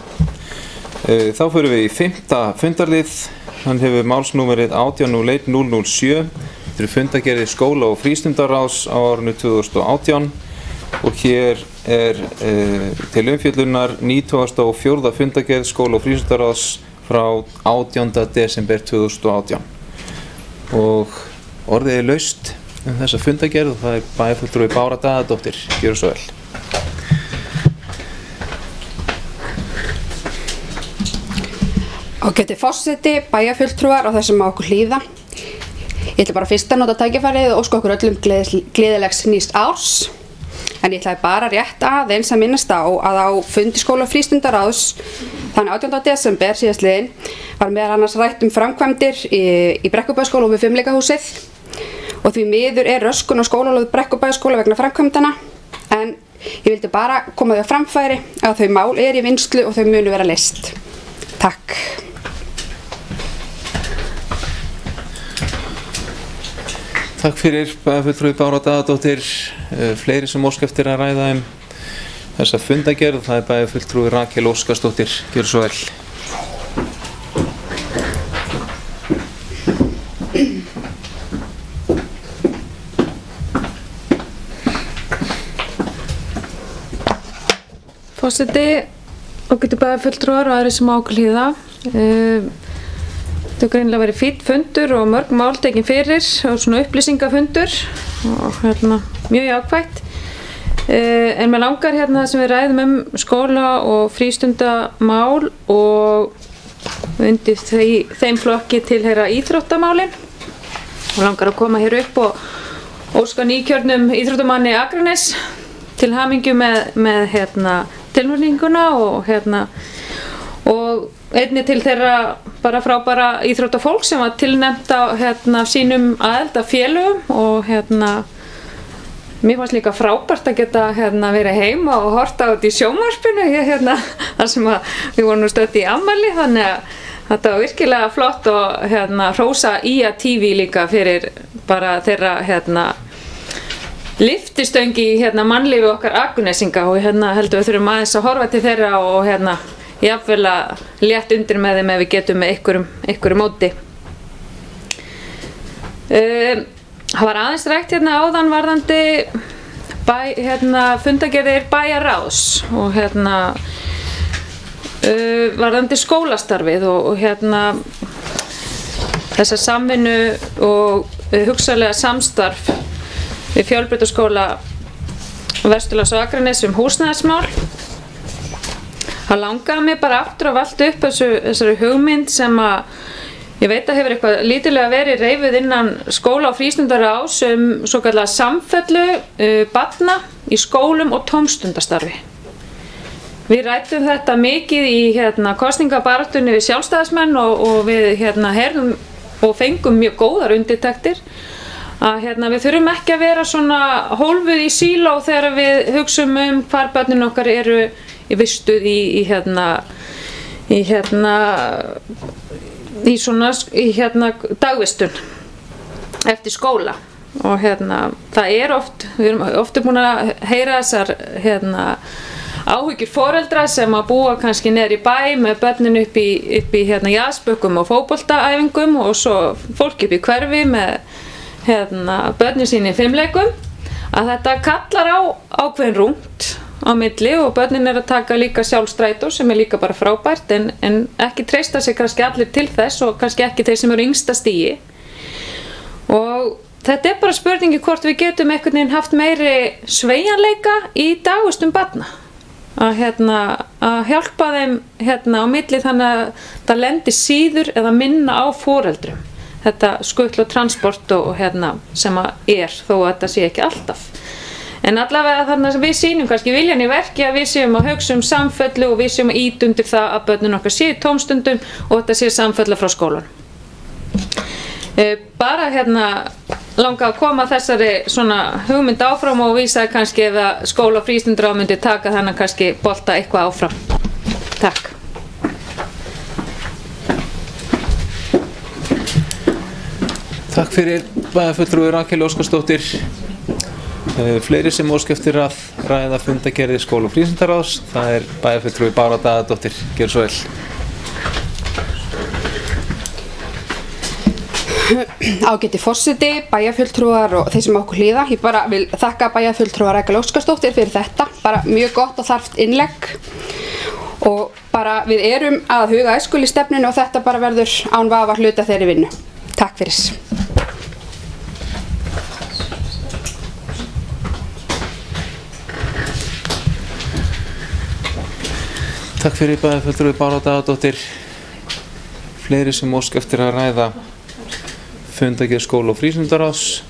S1: Þá förum við í 5. fundarlið. Hann hefur málsnúmerið 1801007. Þetta eru fundargerðir skóla- og frístundaráðs á árinu 2018 og hér er til umfjöllunar 94. fundargerð skóla- og frístundaráðs frá 18. desember 2018 og orðið er laust þessa fundargerð og það er bæjarfulltrúi Bára Daðadóttir. Gjörðu svo vel.
S5: Ágæti forseti, bæjarfulltrúar á þessum á okkur hlýða. Ég ætla bara fyrst að nota tækifærið og óska okkur öllum gleðilegs nýs árs. En ég ætlaði bara rétt aðeins að minnast á að á fundi skóla- og frístundaráðs þann 18. desember síðastliðinn var meðal annars rætt framkvæmdir í Brekkubæjarskóla og við Fimleikahúsið og því miður er röskun á skólalóð Brekkubæjarskóla vegna framkvæmdana en ég vildi bara koma því á framfæri að þau mál er í vinnslu og þau munu vera leyst. Takk.
S1: Takk fyrir bæjarfulltrúi Bára Daðadóttir. Fleiri sem óska eftir að ræða þessa fundargerð, það er bæjarfulltrúi Rakel Óskarsdóttir. Gjörðu svo vel.
S3: Forseti, ágætu bæjarfulltrúar og aðrir sem á okkur hlýða. Þetta hefur greinilega verið fínn fundur og mörg mál tekin fyrir og svona upplýsingafundur og mjög jákvætt. En mér langar það sem við ræðum skóla- og frístundamál og undir þeim flokki tilheyra íþróttamálin og langar að koma hér upp og óska nýkjörnum íþróttamanni Akranes til hamingju með tilnefninguna og einnig til þeirra bara frábæra íþróttafólk sem var tilnefnt af sínum aðildafélögum og mér fannst líka frábært að geta verið heima og horta á þetta í sjónvarpinu þar sem við vorum stödd í afmæli, þannig að þetta var virkilega flott og hrósa IA TV líka fyrir bara þeirra lyftistöng í mannlífi okkar Akurnesinga og heldur við þurfum aðeins að horfa til þeirra og jafnvel að létt undir með þeim ef við getum með einhverju móti. Það var aðeins rætt áðan varðandi fundargerðir bæjarráðs og varðandi skólastarfið og þessa samvinnu og hugsanlega samstarf við Fjölbrautaskóla Vesturlands og Akraness húsnæðismál. Það langaði mig bara aftur að valda upp þessari hugmynd sem að ég veit að hefur eitthvað lítillega verið reifið innan skóla- og frístundaráðs svokallaða samfellu barna í skólum og tómstundastarfi. Við ræddum þetta mikið í kosningabaráttunni við sjálfstæðismenn og við heyrðum og fengum mjög góðar undirtektir að við þurfum ekki að vera svona hólfuð í síló þegar við hugsum hvar börnin okkar eru vistuð í dagvistun eftir skóla og það oft, við erum oft búin að heyra þessar áhyggjur foreldra sem að búa kannski neðar í bæ með börnin upp í jaðspökkum og fótboltaæfingum og svo fólk upp í hverfi með börnin sín í fimleikum, að þetta kallar á ákveðin rúmt á milli og börnin að taka líka sjálfstrætó sem líka bara frábært en ekki treysta sig kannski allir til þess og kannski ekki þeir sem eru yngsta stigi. Og þetta bara spurningi hvort við getum einhvern veginn haft meiri sveigjanleika í dagvistum barna. Að hjálpa þeim á milli þannig að það lendir síður eða minna á foreldrum. Þetta skutl og transport og sem að þó að þetta sé ekki alltaf. En allavega þannig að við sýnum kannski viljan í verki að við séum að hugsa samfellu og við séum að ýta undir það að börnin okkar séu í tómstundum og þetta sé samfella frá skólanum. Bara langa að koma þessari svona hugmynd áfram og vísa kannski ef að skóla- og frístundaráð myndi taka þannig kannski bolta eitthvað áfram. Takk.
S1: Takk fyrir bæjarfulltrúi Rakel Óskarsdóttir. Fleiri sem óska eftir að ræða fundargerðir skóla- og frístundaráðs, það bæjarfulltrúi Bára Daðadóttir. Gjörðu svo vel.
S5: Ágæti forseti, bæjarfulltrúar og þeir sem okkur hlýða. Ég bara vil þakka bæjarfulltrúa Rakel Óskarsdóttir fyrir þetta. Bara mjög gott og þarft innlegg. Og bara við erum að huga æskulýðsstefnunni og þetta bara verður án vafa hluta þeirri vinnu. Takk fyrir.
S1: Takk fyrir bæjarfulltrúi Bára Daðadóttir. Fleiri sem óska eftir að ræða fundargerð skóla- og frístundaráðs.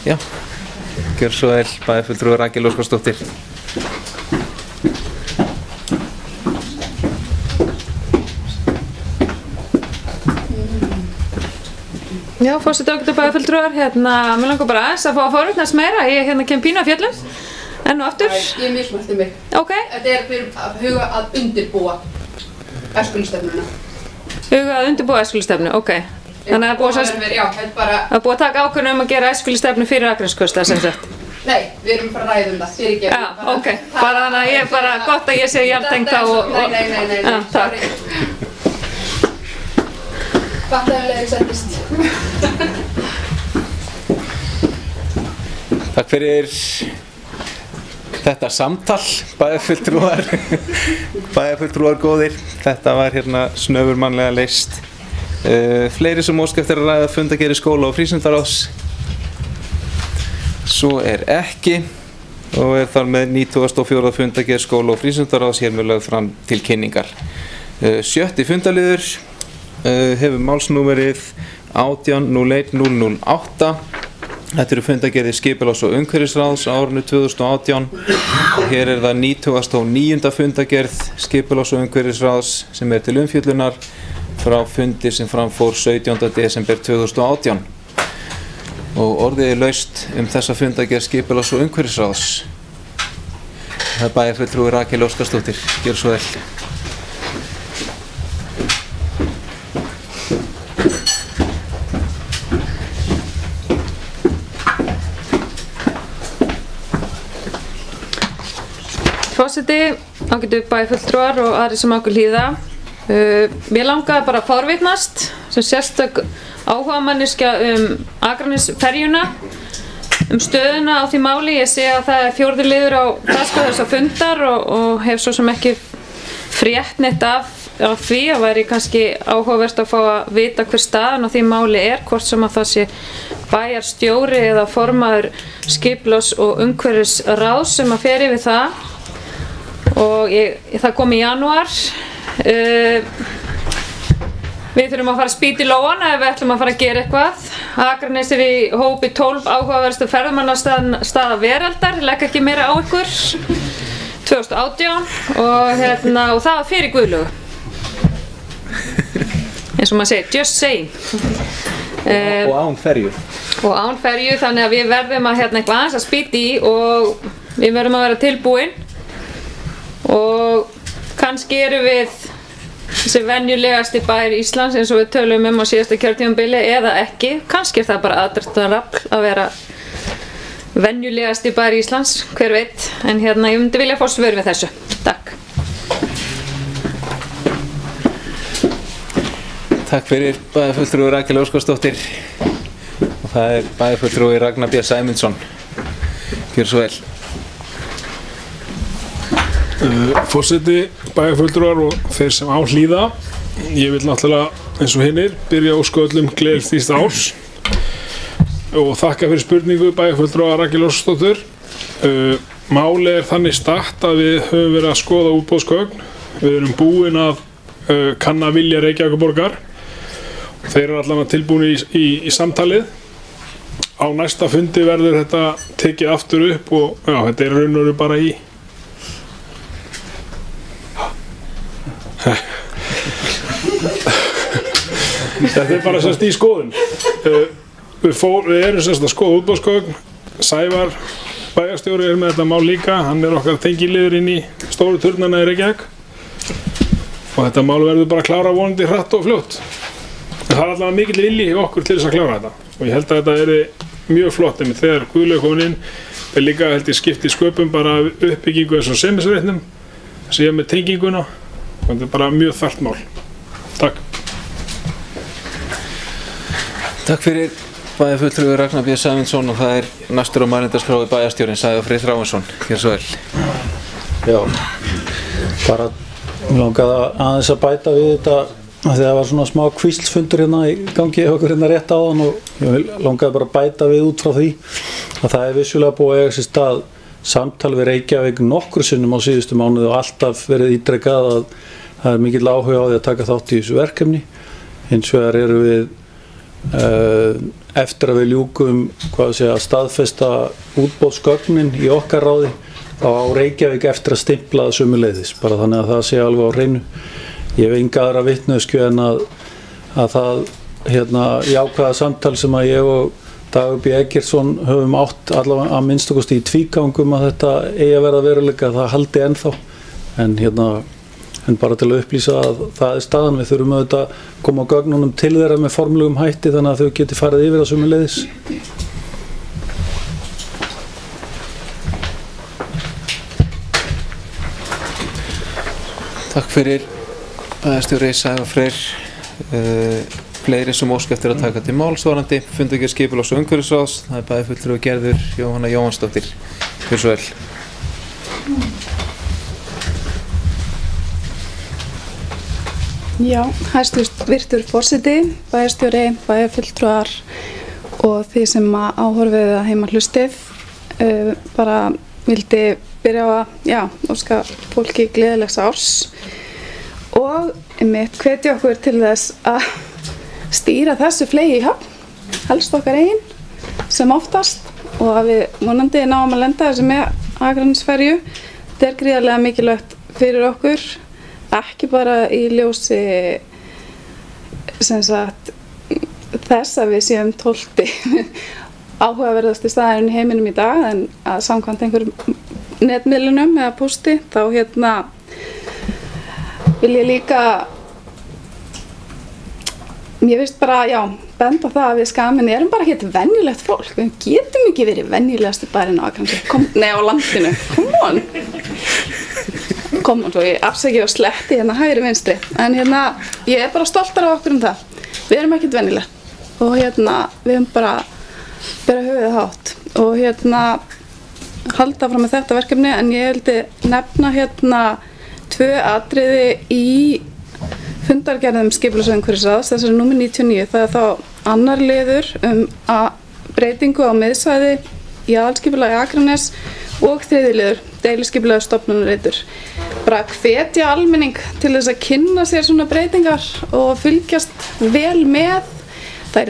S1: Já, gjörðu svo vel bæjarfulltrúi Rakel Óskarsdóttir.
S3: Já, forseti ágætu bæjarfulltrúar, mér langar bara aðeins að fá að forvitnast meira. Ég kem pínu á fjöllum, enn og aftur.
S5: Ég mismælti mig.
S3: Ok.
S5: Þetta fyrir að huga að undirbúa æskulýðsstefnuna.
S3: Huga að undirbúa æskulýðsstefnu, ok. Þannig að það búið að taka ákvörðun að gera æskulýðsstefnu fyrir Akraneskaupstað sem sagt.
S5: Nei, við erum bara að ræða það, fyrir ekki.
S3: Já, ok. Bara þannig að ég bara gott að ég sé jafntengt þá og...
S5: Nei,
S3: takk.
S5: Fattaðanlega settist.
S1: Takk fyrir þetta samtal, bæjarfulltrúar góðir. Þetta var snöfurmannlega leyst. Fleiri sem óska eftir að ræða fundargerðir skóla- og frístundaráðs. Svo ekki og þar með 94. fundargerð skóla- og frístundaráðs hér með lögð fram til kynningar. 7. fundarliður hefur málsnúmerið 1801-008. Þetta eru fundargerðir skipulags- og umhverfisráðs á árinu 2018. Hér það 99. fundargerð skipulags- og umhverfisráðs sem til umfjöllunar frá fundi sem framfór 17. desember 2018. Og orðið laust þessa fundargerð skipulags- og umhverfisráðs. Það bæjarfulltrúi Rakel Óskarsdóttir. Gjörðu svo vel.
S3: forseti, ágætu bæjarfulltrúar og aðrir sem okkur hlýða. Mér langaði bara að forvitnast sem sérstök áhugamanneskja Akranesferjuna, stöðuna á því máli. Ég sé að það er 4. liður á dagskrá þessa fundar og hef svo sem ekki frétt neitt af því að væri kannski áhugavert að fá að vita hver staðan á því máli er, hvort sem að það sé bæjarstjóri eða formaður skipulags- og umhverfisráðs sem að fer yfir það. Og það kom í janúar. Við þurfum að fara að spýta í lóan ef við ætlum að fara að gera eitthvað. Akranes í hópi 12 áhugaverðustu ferðamannastaða veraldar, legg ekki meira á ykkur, 2018 og það var fyrir Guðlaugu. Eins og maður segir, just saying.
S1: Og án ferju.
S3: Og án ferju, þannig að við verðum að eitthvað aðeins að spýta í og við verðum að vera tilbúin. Og kannski erum við þessi venjulegasti bær Íslands eins og við tölum á síðasta kjörtímabili eða ekki. Kannski er það bara aðdráttarafl að vera venjulegasti bær Íslands, hver veit. En ég myndi vilja fá svör við þessu. Takk.
S1: Takk fyrir bæjarfulltrúi Rakel Óskarsdóttir og það er bæjarfulltrúi Ragnar B. Sæmundsson. Gjörðu svo vel.
S6: Forseti, bæjarfulltrúar og þeir sem á hlýða. Ég vil náttúrulega eins og hinnir byrja að óska öllum gleðilegt nýsta árs og þakka fyrir spurningu bæjarfulltrúa Rakel Óskarsdóttur. Málið er þannig statt að við höfum verið að skoða útboðsgögn. Við erum búin að kanna vilja Reykjavíkurborgar. Þeir eru allavega tilbúin í samtalið. Á næsta fundi verður þetta tekið aftur upp og þetta er raun og veru bara í Þetta er bara semst í skoðun. Við erum semst að skoða útboðsgögn. Sævar bæjarstjóri með þetta mál líka. Hann okkar tengiliður inn í stóru turnana í Reykjavík. Og þetta mál verður bara að klára vonandi hratt og fljótt. En það er allavega mikill vilji hjá okkur til þess að klára þetta. Og ég held að þetta er mjög flott en þegar Guðlaug komin inn er líka held ég skipti sköpum bara uppbyggingu eins og semisveitnum. Síðan með tenginguna. Þetta er bara mjög þarft mál. Takk.
S1: Takk fyrir bæjarfulltrúi Ragnar B. Sæmundsson og það er næstur á mælendaskrái bæjarstjórinn Sævar Freyr Þráinsson. Gjörðu svo vel.
S7: Já, bara langaði aðeins að bæta við þetta af því að það var svona smá kvíslfundur hérna í gangi okkur hérna rétt áðan og ég langaði bara að bæta við út frá því að það er vissulega búið að eiga sér stað samtal við Reykjavík nokkru sinnum á síðustu mánuði og alltaf verið ítrekað að það er mikill áhuga á því að taka þátt í þessu verkefni. Hins vegar eru við eftir að við ljúkum að staðfesta útboðsgögnin í okkar ráði þá á Reykjavík eftir að stimpla það sömuleiðis, bara þannig að það sé alveg á hreinu. Ég hef enga aðra vitneskju en að það jákvæða samtal sem að ég og Dagur B. Eggertsson höfum átt allavega að minnstakosti í tvígangum að þetta eigi að vera veruleika, það haldi ennþá. En bara til að upplýsa að það er staðan, við þurfum auðvitað að koma á gögnunum til þeirra með formlegum hætti þannig að þau geti farið yfir það sömuleiðis.
S1: Takk fyrir bæjarstjóri Sævar Freyr. Fleiri sem óska eftir að taka til máls varðandi fundargerð skipulags- og umhverfisráðs. Það er bæjarfulltrúi Gerður Jóhanna Jóhannsdóttir. Gjörðu svo vel.
S8: Já, hæstvirtur forseti, bæjarstjóri, bæjarfulltrúar og þið sem áhorfið að heima hlustið. Bara vildi byrja á að óska fólki gleðilegs árs og hvetja okkur til þess að stýra þessu flegi í höfn, helst okkar eigin sem oftast og að við vonandi náum að lenda þessu með Akranesferju. Þetta er gríðarlega mikilvægt fyrir okkur, ekki bara í ljósi þess að við séum 12. áhugaverðasti staðurinn í heiminum í dag en að samkvæmt einhverjum netmiðlunum eða pósti þá vil ég líka ég veist bara, benda á það að við Skamin erum bara ekki venjulegt fólk, við getum ekki verið venjulegasti bærinn á Akranesi, á landinu, come on kom og svo ég afsæki og sletti hérna hægri vinstri. En ég bara stoltar af okkur það. Við erum ekkert venjuleg og við erum bara bera höfuðið hátt og halda fram með þetta verkefni en ég vildi nefna 2 atriði í fundargerðum skipulagsumhverfisráðs, þessari númer 99. Það er þá annar liður breytingu á miðsvæði í aðalskipulagi Akranes og 3. liður deiliskipulagi stofnunarreitur. Bara hvetja almenning til þess að kynna sér svona breytingar og fylgjast vel með. Þær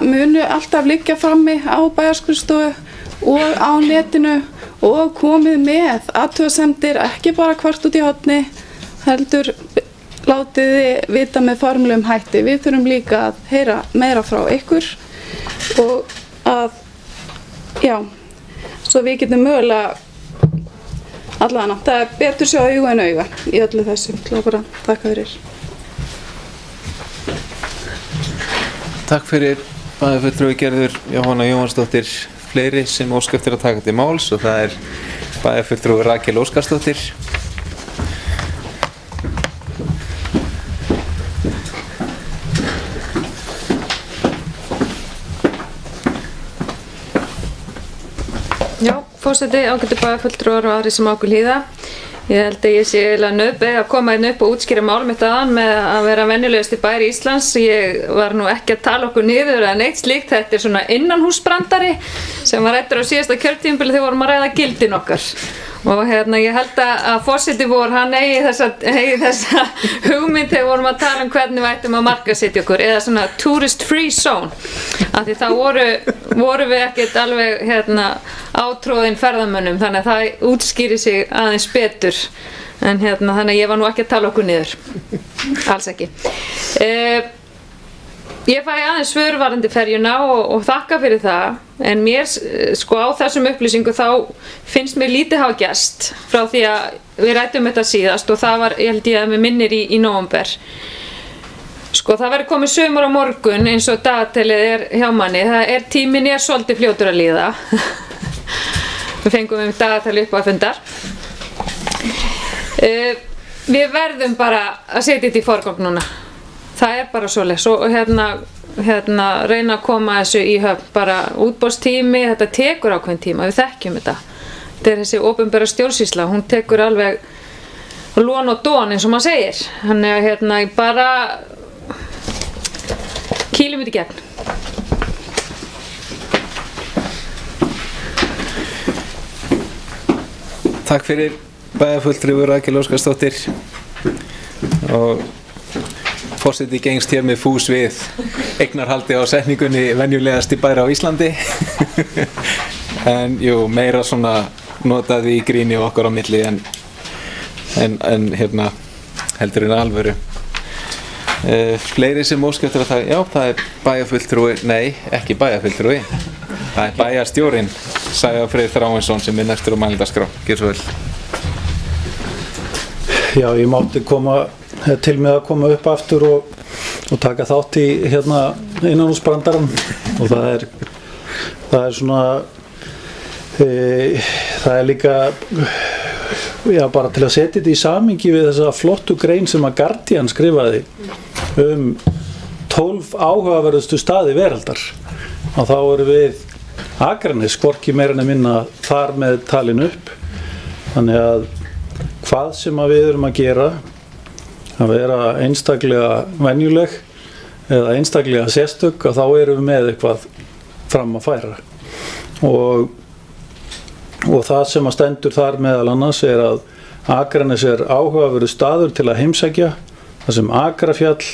S8: munu alltaf liggja frammi á bæjarskrifstofu og á netinu og komið með athugasemdir, ekki bara hvart út í horni, heldur látið þið vita með formlegum hætti. Við þurfum líka að heyra meira frá ykkur og að, svo við getum mögulega allavega, það er betur sjá auga en auga í öllu þessu. Bara þakka fyrir.
S1: Takk fyrir bæjarfulltrúi Gerður Jóhanna Jóhannsdóttir. Fleiri sem óska eftir að taka til máls og það er bæjarfulltrúi Rakel Óskarsdóttir.
S3: Já, forseti, ágætu bæjarfulltrúar og aðrir sem okkur hlýða. Ég held að ég sé eiginlega að koma inn upp og útskýra mál mitt aðan með að vera venjulegasti bær Íslands. Ég var nú ekki að tala okkur niður eða neitt slíkt. Þetta er svona innanhúsbrandari sem var ræddur á síðasta kjörtímabili þegar vorum að ræða gildin okkar. Og ég held að forseti vor, hann eigi þessa hugmynd þegar vorum að tala hvernig við ættum að markaðssetja okkur, eða svona tourist free zone. Af því þá voru við ekkert alveg átróðin ferðamönnum, þannig að það útskýri sig aðeins betur. En þannig að ég var nú ekki að tala okkur niður. Alls ekki. Ég fæ aðeins svörvarandi ferjuna og þakka fyrir það, en mér, á þessum upplýsingu þá finnst mér lítið hafa gerst frá því að við ræddum þetta síðast og það var, ég held ég að mig minnir í nóvember. Það verður komið sumar á morgun eins og dagatalið hjá manni, tíminn er svolítið fljótur að líða. Við fengum dagatalið upp á fundar. Við verðum bara að setja þetta í forgang núna. Það er bara svoleiðis og reyna að koma þessu í höfn, bara útboðstími, þetta tekur ákveðin tíma, við þekkjum þetta. Þetta er þessi opinbera stjórnsýsla, hún tekur alveg lon og don eins og maður segir. Þannig að bara kýlum þetta í gegn.
S1: Takk fyrir bæjarfulltrúi Rakel Óskarsdóttir og forseti gengst hér með fús við eignarhaldi á setningunni venjulegasti bær á Íslandi. En jú, meira svona notaði í gríni okkar á milli en heldur en alvöru. Fleiri sem óska eftir að það er bæjarfulltrúi, nei, ekki bæjarfulltrúi. Það er bæjarstjórinn, Sævar Freyr Þráinsson sem er næstur á mælendaskrá. Gjör svo vel.
S7: Já, ég mátti til með að koma upp aftur og taka þátt í innanhúsbrandarann og það er svona það er líka bara til að setja þetta í samhengi við þessa flottu grein sem að Guardian skrifaði 12 áhugaverðustu staði veraldar og þá erum við Akranes hvorki meira en minna þar með talin upp. Þannig að hvað sem að við erum að gera, að vera einstaklega venjuleg eða einstaklega sérstök, að þá erum við með eitthvað fram að færa. Og það sem að stendur þar meðal annars er að Akranes er áhugaverður staður til að heimsækja, þar sem Akrafjall,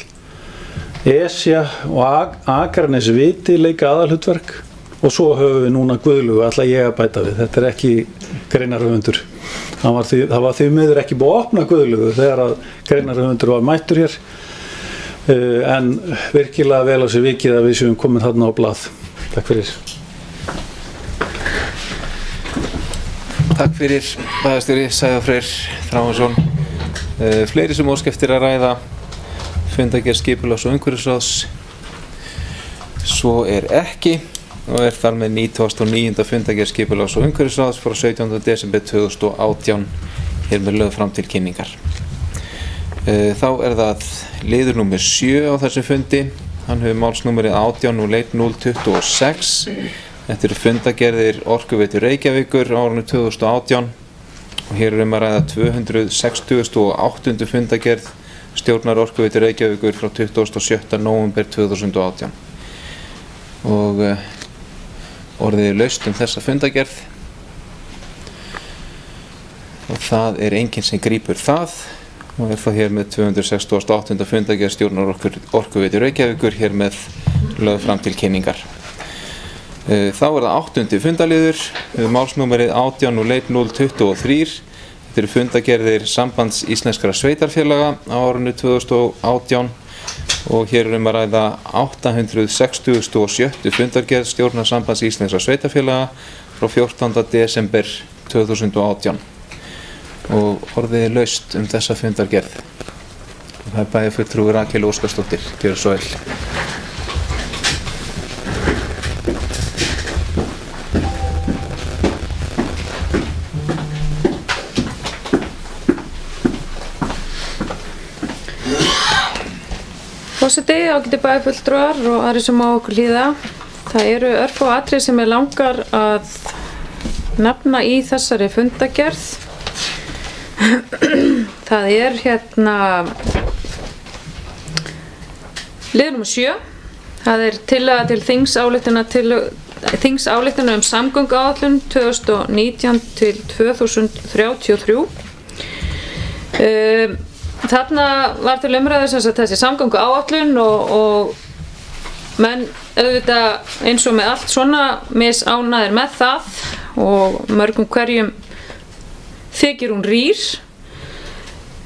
S7: Esja og Akranes viti leika aðalhlutverk. Og svo höfum við núna Guðlugu, ætla ég að bæta við. Þetta er ekki greinarhöfundur. Það var því miður ekki búið að opna Guðlugu þegar að greinarhöfundur var mættur hér. En virkilega vel á sig vikið að við séum komin þarna á blað. Takk fyrir.
S1: Takk fyrir bæjarstjóri Sævar Freyr Þráinsson. Fleiri sem óska eftir að ræða fundargerð skipulags- og umhverfisráðs. Svo er ekki. Og er þar með 99. fundargerð skipulags- og umhverfisráðs frá 17. desember 2018 hér með lögð fram til kynningar. Þá það liður númer 7 á þessum fundi. Hann hefur málsnúmerið 18.01.026. Þetta eru fundagerðir Orkuveitu Reykjavíkur á árinu 2018 og hér að ræða 268. fundagerð stjórnar Orkuveitu Reykjavíkur frá 27. nóvember 2018. Og orðið laust þessa fundagerð og það enginn sem grípur það og það hér með 268. fundagerð stjórnar Orkuveitu Reykjavíkur hér með lögð fram til kynningar. Þá það 8. fundaliður, málsnúmerið 18.01.023. Þetta eru fundagerðir Sambands íslenskra sveitarfélaga á árinu 2018 og hér að ræða 867. fundagerð stjórnar Sambands íslenskra sveitarfélaga frá 14. desember 2018 og orðið laust þessa fundagerð. Það bæjarfulltrúi Rakel Óskarsdóttir, gjörðu svo vel.
S3: Forseti, ágætu bæjarfulltrúar og aðrir sem á okkur hlýða. Það eru örfá atriði sem langar að nefna í þessari fundagerð. Það liður númer 7. Það tillaga til þingsályktunar samgönguáætlun 2019 til 2033. Þarna var til umræðu þessi samgönguáætlun og menn auðvitað eins og með allt svona misánægðir með það og mörgum hverjum þykir hún rýr.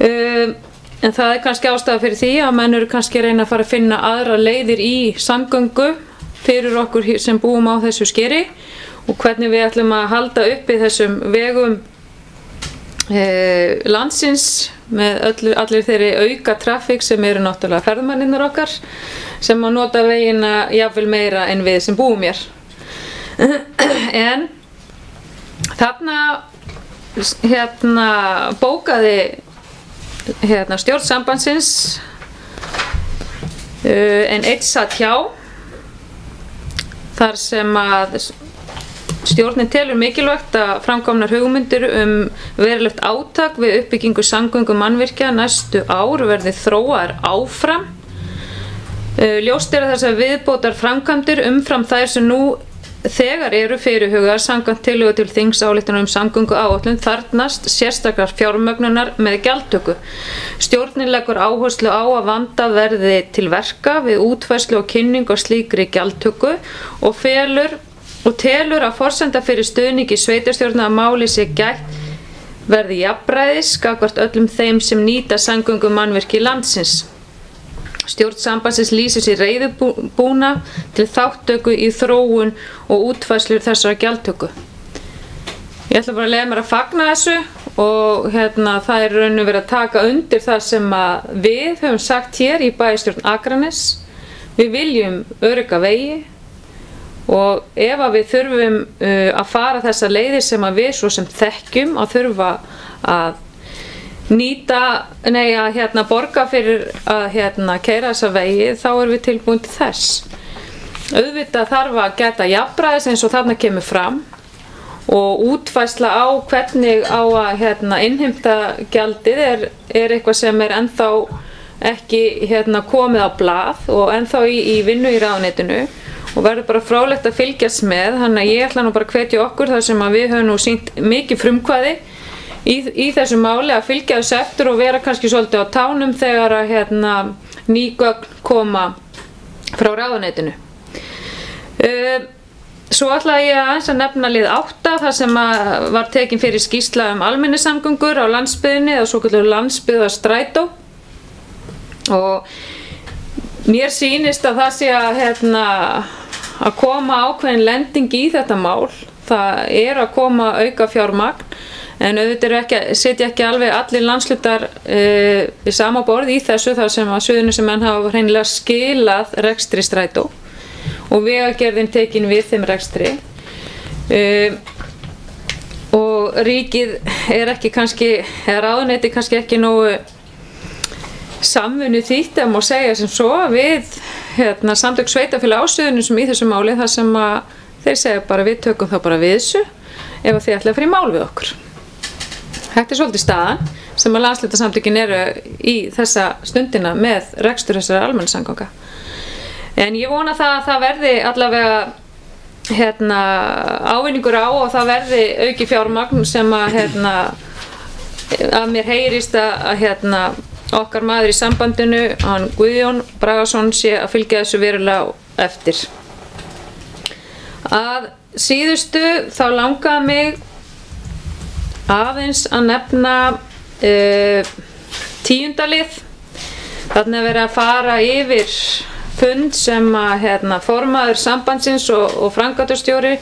S3: En það kannski ástæða fyrir því að menn eru kannski að reyna að fara að finna aðra leiðir í samgöngu fyrir okkur sem búum á þessu skeri og hvernig við ætlum að halda uppi þessum vegum landsins með allir þeirri auka trafík sem eru náttúrulega ferðamennirnir okkar sem að nota vegina jafnvel meira en við sem búum hér. En þarna bókaði stjórn sambandsins en einn satt hjá þar sem að stjórnin telur mikilvægt að framkomnar hugmyndir verulegt átak við uppbyggingu samgöngumannvirkja næstu ár verði þróaðar áfram. Ljóst að þessar viðbótar framkvæmdir umfram þær sem nú þegar eru fyrirhugaðar samkvæmt tillögu til þingsályktunar samgönguáætlun þarfnast sérstakrar fjármögnunar með gjaldtöku. Stjórnin leggur áherslu á að vandað verði til verka við útfærslu og kynningu á slíkri gjaldtöku og telur að forsenda fyrir stuðningi sveitarstjórna að máli sé gætt verði jafnræðis gagnvart öllum þeim sem nýta samgöngumannvirki landsins. Stjórn sambandsins lýsir sig reiðubúna til þátttöku í þróun og útfærslu þessara gjaldtöku. Ég ætla bara að leyfa mér að fagna þessu og það raun og verið að taka undir það sem að við höfum sagt hér í bæjarstjórn Akraness. Við viljum örugga vegi og ef að við þurfum að fara þessa leiðir sem að við svo sem þekkjum að þurfa að borga fyrir að keyra þessa vegi, þá erum við tilbúin til þess. Auðvitað þarf að gæta jafnræðis eins og þarna kemur fram og útfærsla á hvernig á að innheimta gjaldið er eitthvað sem ennþá ekki komið á blað og ennþá í vinnu í ráðuneytinu og verður bara fróðlegt að fylgjast með. Þannig að ég ætla nú bara að hvetja okkur þar sem að við höfum nú sýnt mikið frumkvæði í þessu máli að fylgja þessu eftir og vera kannski svolítið á tánum þegar að ný gögn koma frá ráðuneytinu. Svo ætla ég aðeins að nefna lið 8 þar sem var tekin fyrir skýrsla almenningssamgöngur á landsbyggðinni eða svokölluð landsbyggðarstrætó og mér sýnist að það sé að koma ákveðin lending í þetta mál. Það að koma auka fjármagn en auðvitað sitja ekki alveg allir landshlutar í sama borð í þessu þar sem að Suðurnesjamenn hafa hreinlega skilað rekstri strætó og vegagerðin tekin við þeim rekstri og og ríkið ekki kannski, eða ráðuneyti kannski ekki nógu samvinnu þýtt má segja sem svo við samtök sveitafélaga á Suðurnesjum sem í þessu máli þar sem að þeir segja bara við tökum þá bara við þessu ef þið ætla að fara í mál við okkur. Þetta svolítið staðan sem að landshlutasamtökin eru í þessa stundina með rekstur þessara almenningssamgangna. En ég vona að það verði allavega ávinningur á og það verði auki fjármagn sem að mér heyrist að okkar maður í sambandinu, hann Guðjón Bragason sé að fylgja þessu verulega eftir. Að síðustu þá langaði mig aðeins að nefna 10. lið. Þarna verið að fara yfir fund sem að formaður sambandsins og framkvæmdastjóri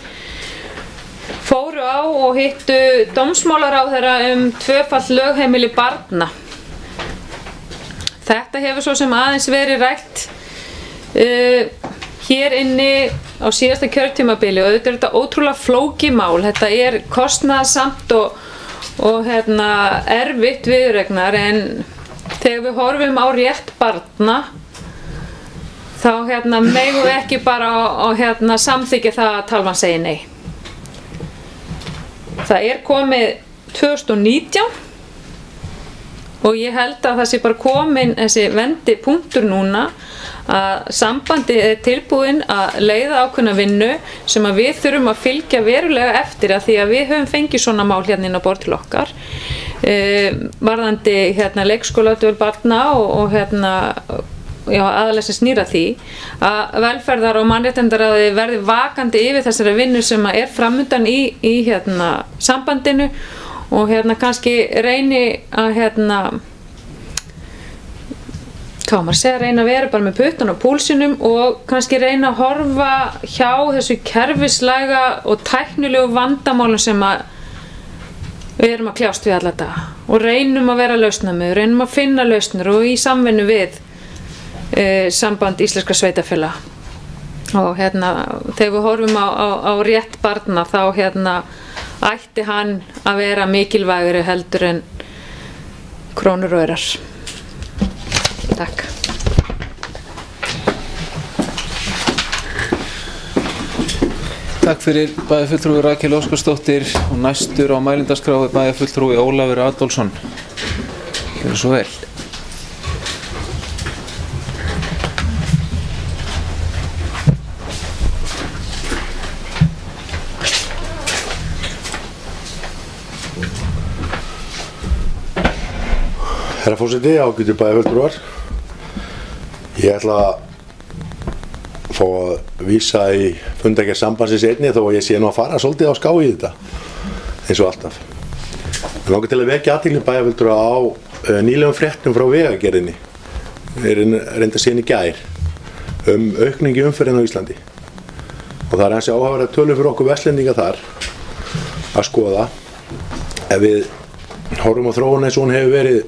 S3: fóru á og hittu dómsmálaráðherra tvöfalt lögheimili barna. Þetta hefur svo sem aðeins verið rætt hér inni á síðasta kjörtímabili og auðvitað er þetta ótrúlega flókið mál. Þetta er kostnaðarsamt og erfitt viðuregnar en þegar við horfum á rétt barna þá megum við ekki bara samþykkja það að Talvan segi nei. Það er komið 2019 og ég held að það sé bara komin þessi vendipunktur núna að sambandið er tilbúin að leiða ákveðna vinnu sem að við þurfum að fylgja verulega eftir að því að við höfum fengið svona mál inn á borð til okkar varðandi leikskóladvöl barna og aðalega sem snýr að því að velferðar- og mannréttindaráði verði vakandi yfir þessari vinnu sem er framundan í sambandinu og kannski reyni að reyna að vera bara með puttan á púlsinum og kannski reyna að horfa hjá þessu kerfislæga og tæknilegu vandamálum sem að við erum að kljást við alla daga og reynum að vera lausnamiður, reynum að finna lausnir og í samvinnu við samband íslenskra sveitafélaga og þegar við horfum á rétt barna þá ætti hann að vera mikilvægari heldur en krónur og aurar. Takk.
S1: Takk fyrir bæjarfulltrúi Rakel Óskarsdóttir og næstur á mælendaskrá er bæjarfulltrúi Ólafur Adolfsson. Gjörðu svo vel.
S4: Herra forseti, ágætu bæjarfulltrúar. Ég ætla að fá að vísa í fundargerð sambandsins einni þó að ég sé nú að fara svolítið á ská í þetta, eins og alltaf. Ég langar til að vekja athygli bæjarfulltrúa á nýlegum fréttum frá Vegagerðinni. Þeir reynda síðan í gær aukningi umferðin á Íslandi. Og það er ansi áhugaverðar tölur fyrir okkur Vestlendinga þar að skoða. Ef við horfum á þróun eins og hún hefur verið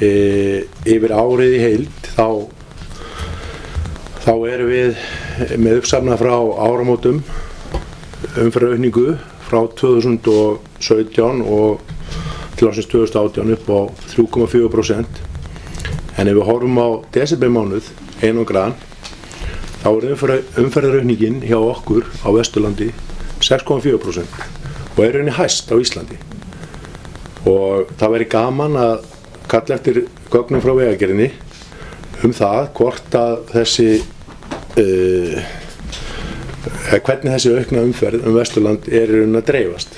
S4: yfir árið í heild þá erum við með uppsafnað frá áramótum umferðaraukningu frá 2017 og til ársins 2018 upp á 3,4%. En ef við horfum á desembermánuð einangran þá er umferðaraukningin hjá okkur á Vesturlandi 6,4% og er rauninni hæst á Íslandi. Og það væri gaman að kalla eftir gögnum frá Vegagerðinni það hvort að hvernig þessi aukna umferð Vesturland er í rauninni að dreifast.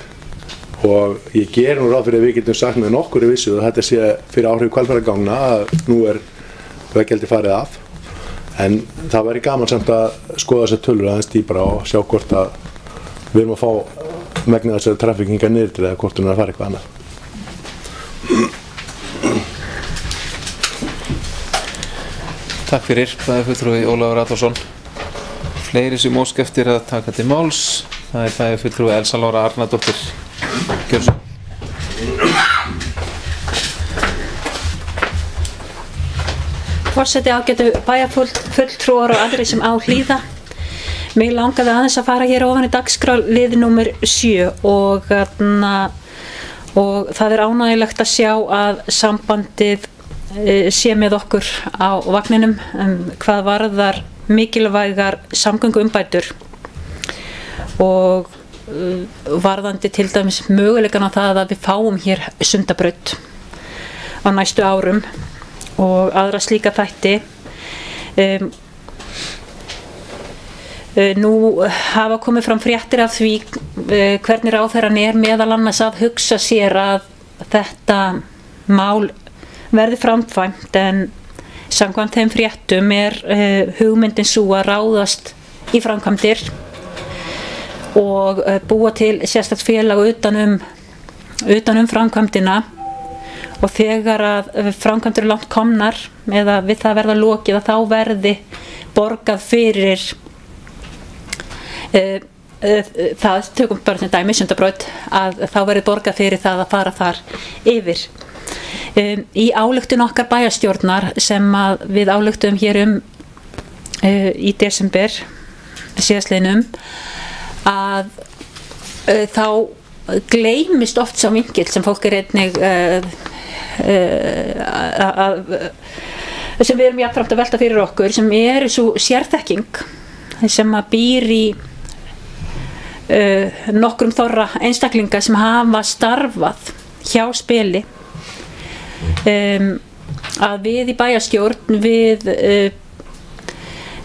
S4: Og ég ger nú ráð fyrir að við getum sagt með nokkurri vissu að þetta sé fyrir áhrif Hvalfjarðarganga að nú er veggjaldi farið af. En það væri gaman samt að skoða þessar tölur aðeins dýpra og sjá hvort að við erum að fá megnið þessari trafikkinga niður til eða hvort hún er að fara eitthvað annað.
S1: Takk fyrir, bæjarfulltrúi Ólafur Adolfsson. Fleiri sem óska eftir að taka til máls. Það er bæjarfulltrúi Elsa Lára Arnardóttir. Gjörðu svo.
S2: Forseti, ágætu bæjarfulltrúar og aðrir sem á hlýða. Mig langaði aðeins að fara hér ofan í dagskrárlið númer 7 og það ánægjulegt að sjá að sambandið sé með okkur á vagninum hvað varðar mikilvægar samgönguumbætur og varðandi til dæmis möguleikan á það að við fáum hér Sundabraut á næstu árum og aðra slíka þætti. Nú hafa komið fram fréttir af því hvernig ráðherrann meðal annars að hugsa sér að þetta mál verði framkvæmt, en samkvæmt þeim fréttum hugmyndin sú að ráðast í framkvæmdir og búa til sérstakt félag utan um framkvæmdina, og þegar að framkvæmdir langt komnar eða við það verða lokið að þá verði borgað fyrir það, tökum bara sem dæmi Sundabraut, að þá verði borgað fyrir það að fara þar yfir. Í ályktun okkar bæjarstjórnar sem að við ályktum hér í desember síðastliðnum, að þá gleymist oft sá vinkill sem fólk einnig sem við erum jafnframt að velta fyrir okkur, sem svo sérþekking sem að býr í nokkrum þorra einstaklinga sem hafa starfað hjá spili, að við í bæjarstjórn við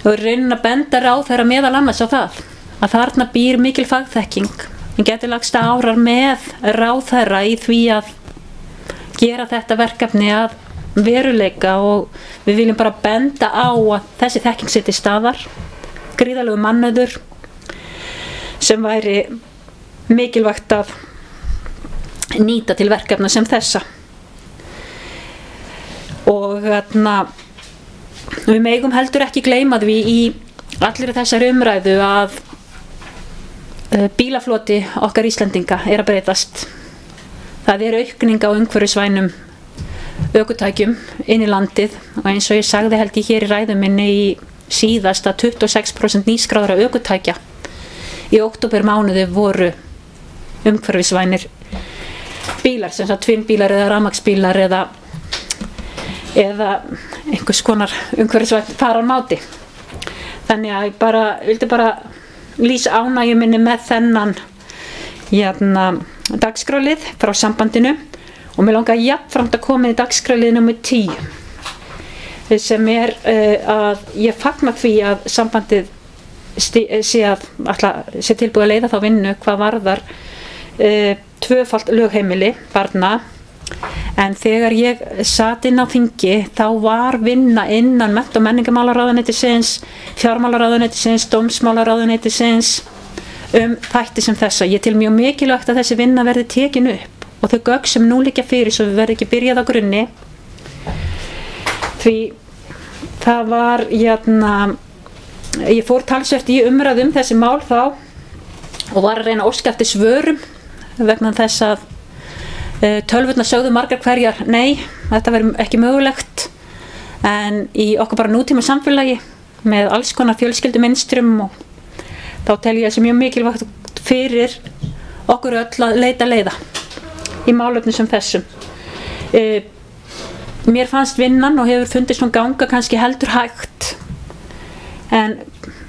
S2: reynum að benda ráðherra meðal annars á það að þarna býr mikil fagþekking. Við getum lagst árar með ráðherra í því að gera þetta verkefni að veruleika, og við viljum bara benda á að þessi þekking sé til staðar, gríðarlegu mannauður sem væri mikilvægt að nýta til verkefna sem þessa. Og við megum heldur ekki gleyma því í allir þessari umræðu að bílafloti okkar Íslendinga að breytast. Það aukning á umhverfisvænum ökutækjum inn í landið, og eins og ég sagði held ég hér í ræðu minni í síðast að 26% nýskráðra ökutækja í októbermánuði voru umhverfisvænir bílar, sem sagt tvinnbílar eða rafmagnsbílar eða einhvers konar umhverfisvænt faranmáti. Þannig að ég vildi bara lýsa ánægju minni með þennan dagskrárlið frá sambandinu, og mér langar jafnframt að koma í dagskrárlið nummer 10 sem að ég fagna því að sambandið sé tilbúið að leiða þá vinnu hvað varðar tvöfalt lögheimili barna. En þegar ég sat inn á þingi þá var vinna innan mennta- og menningarmálaráðuneytisins, fjármálaráðuneytisins, dómsmálaráðuneytisins þætti sem þessa. Ég tel mjög mikilvægt að þessi vinna verði tekin upp og þau gögn sem nú liggja fyrir, svo við verðum ekki byrjað á grunni, því það var ég fór talsvert í umræðu þessi mál þá og var að reyna að óska eftir svörum vegna þess að tölvurnar sögðu margar hverjar nei, þetta verður ekki mögulegt, en í okkur bara nútíma samfélagi með alls konar fjölskyldumynstrum, og þá tel ég þessi mjög mikilvægt fyrir okkur öll að leita leiða í málefnum sem þessum. Mér fannst vinnan og hefur fundist hún ganga kannski heldur hægt, en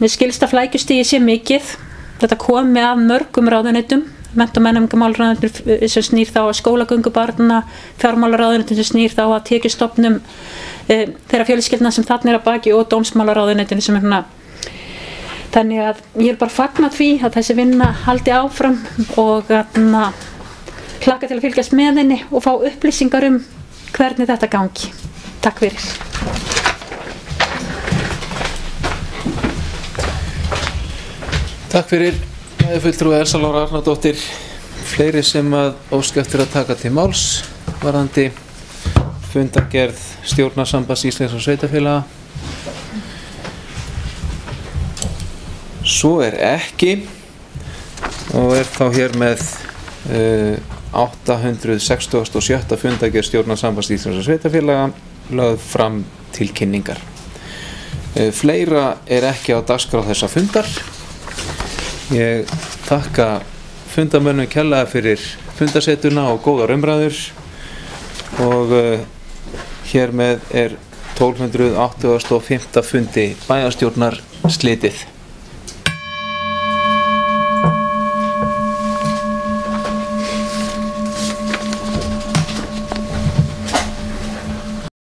S2: mér skilst að flækjustigi sé mikið. Þetta komi af mörgum ráðuneytum, mennta- og menningarmálaráðuneytum sem snýr þá að skólagöngu barna, fjármálaráðuneytum sem snýr þá að tekjustofnum þeirra fjölskyldna sem þarna að baki, og dómsmálaráðuneytinu sem hérna. Þannig að ég bara fagna því að þessi vinna haldi áfram og hlakka til að fylgjast með henni og fá upplýsingar hvernig þetta gangi. Takk fyrir.
S1: Takk fyrir, fulltrúi Elsa Lára Arnardóttir. Fleiri sem að óska eftir að taka til máls varðandi fundargerð stjórnarsambands íslenskra sveitarfélaga? Svo ekki, og þá hér með 867. fundargerð stjórnarsambands íslenskra sveitarfélaga lögð fram til kynningar. Fleira ekki á dagskrá þessa fundar. Ég þakka fundamönnum kærlega fyrir fundasetuna og góðar umræður og hér með er 1285. fundi bæjarstjórnar slitið.